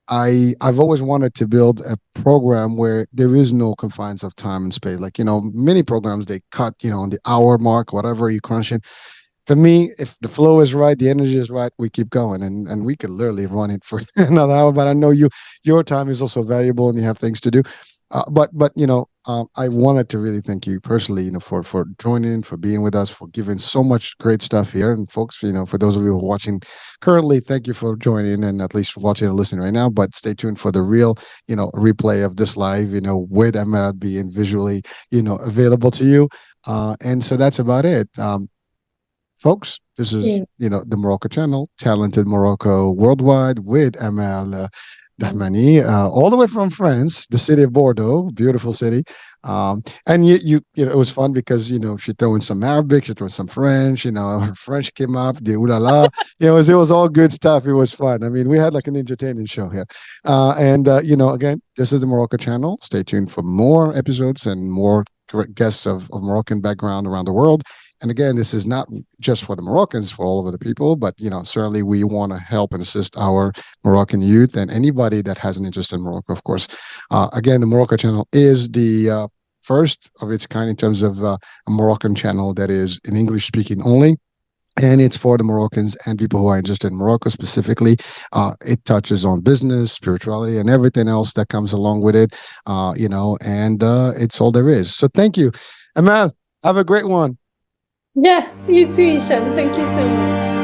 I've always wanted to build a program where there is no confines of time and space. Like, many programs they cut, on the hour mark, whatever you crunch it. For me, if the flow is right, the energy is right, we keep going, and we could literally run it for another hour. But I know your time is also valuable, and you have things to do. But I wanted to really thank you personally, for joining, for being with us, for giving so much great stuff here. And folks, for those of you who are watching currently, thank you for joining and at least watching and listening right now. But stay tuned for the real, replay of this live, with Emma being visually, available to you. And so that's about it. Folks, this is, Yeah. the Morocco channel, Talented Morocco Worldwide with Amel Dahmani, all the way from France, the city of Bordeaux, beautiful city. And it was fun because, she threw in some Arabic, she threw in some French, her French came up, the ooh la la, it was all good stuff. It was fun. I mean, we had like an entertaining show here. Again, this is the Morocco channel. Stay tuned for more episodes and more guests of Moroccan background around the world. And again, this is not just for the Moroccans, for all of the people, but certainly we want to help and assist our Moroccan youth and anybody that has an interest in Morocco, of course. Again, the Morocco channel is the first of its kind in terms of a Moroccan channel that is in English speaking only. And it's for the Moroccans and people who are interested in Morocco specifically. It touches on business, spirituality, and everything else that comes along with it. And it's all there is. So thank you, Amal. Have a great one. Yeah, you too, Ishan. Thank you so much.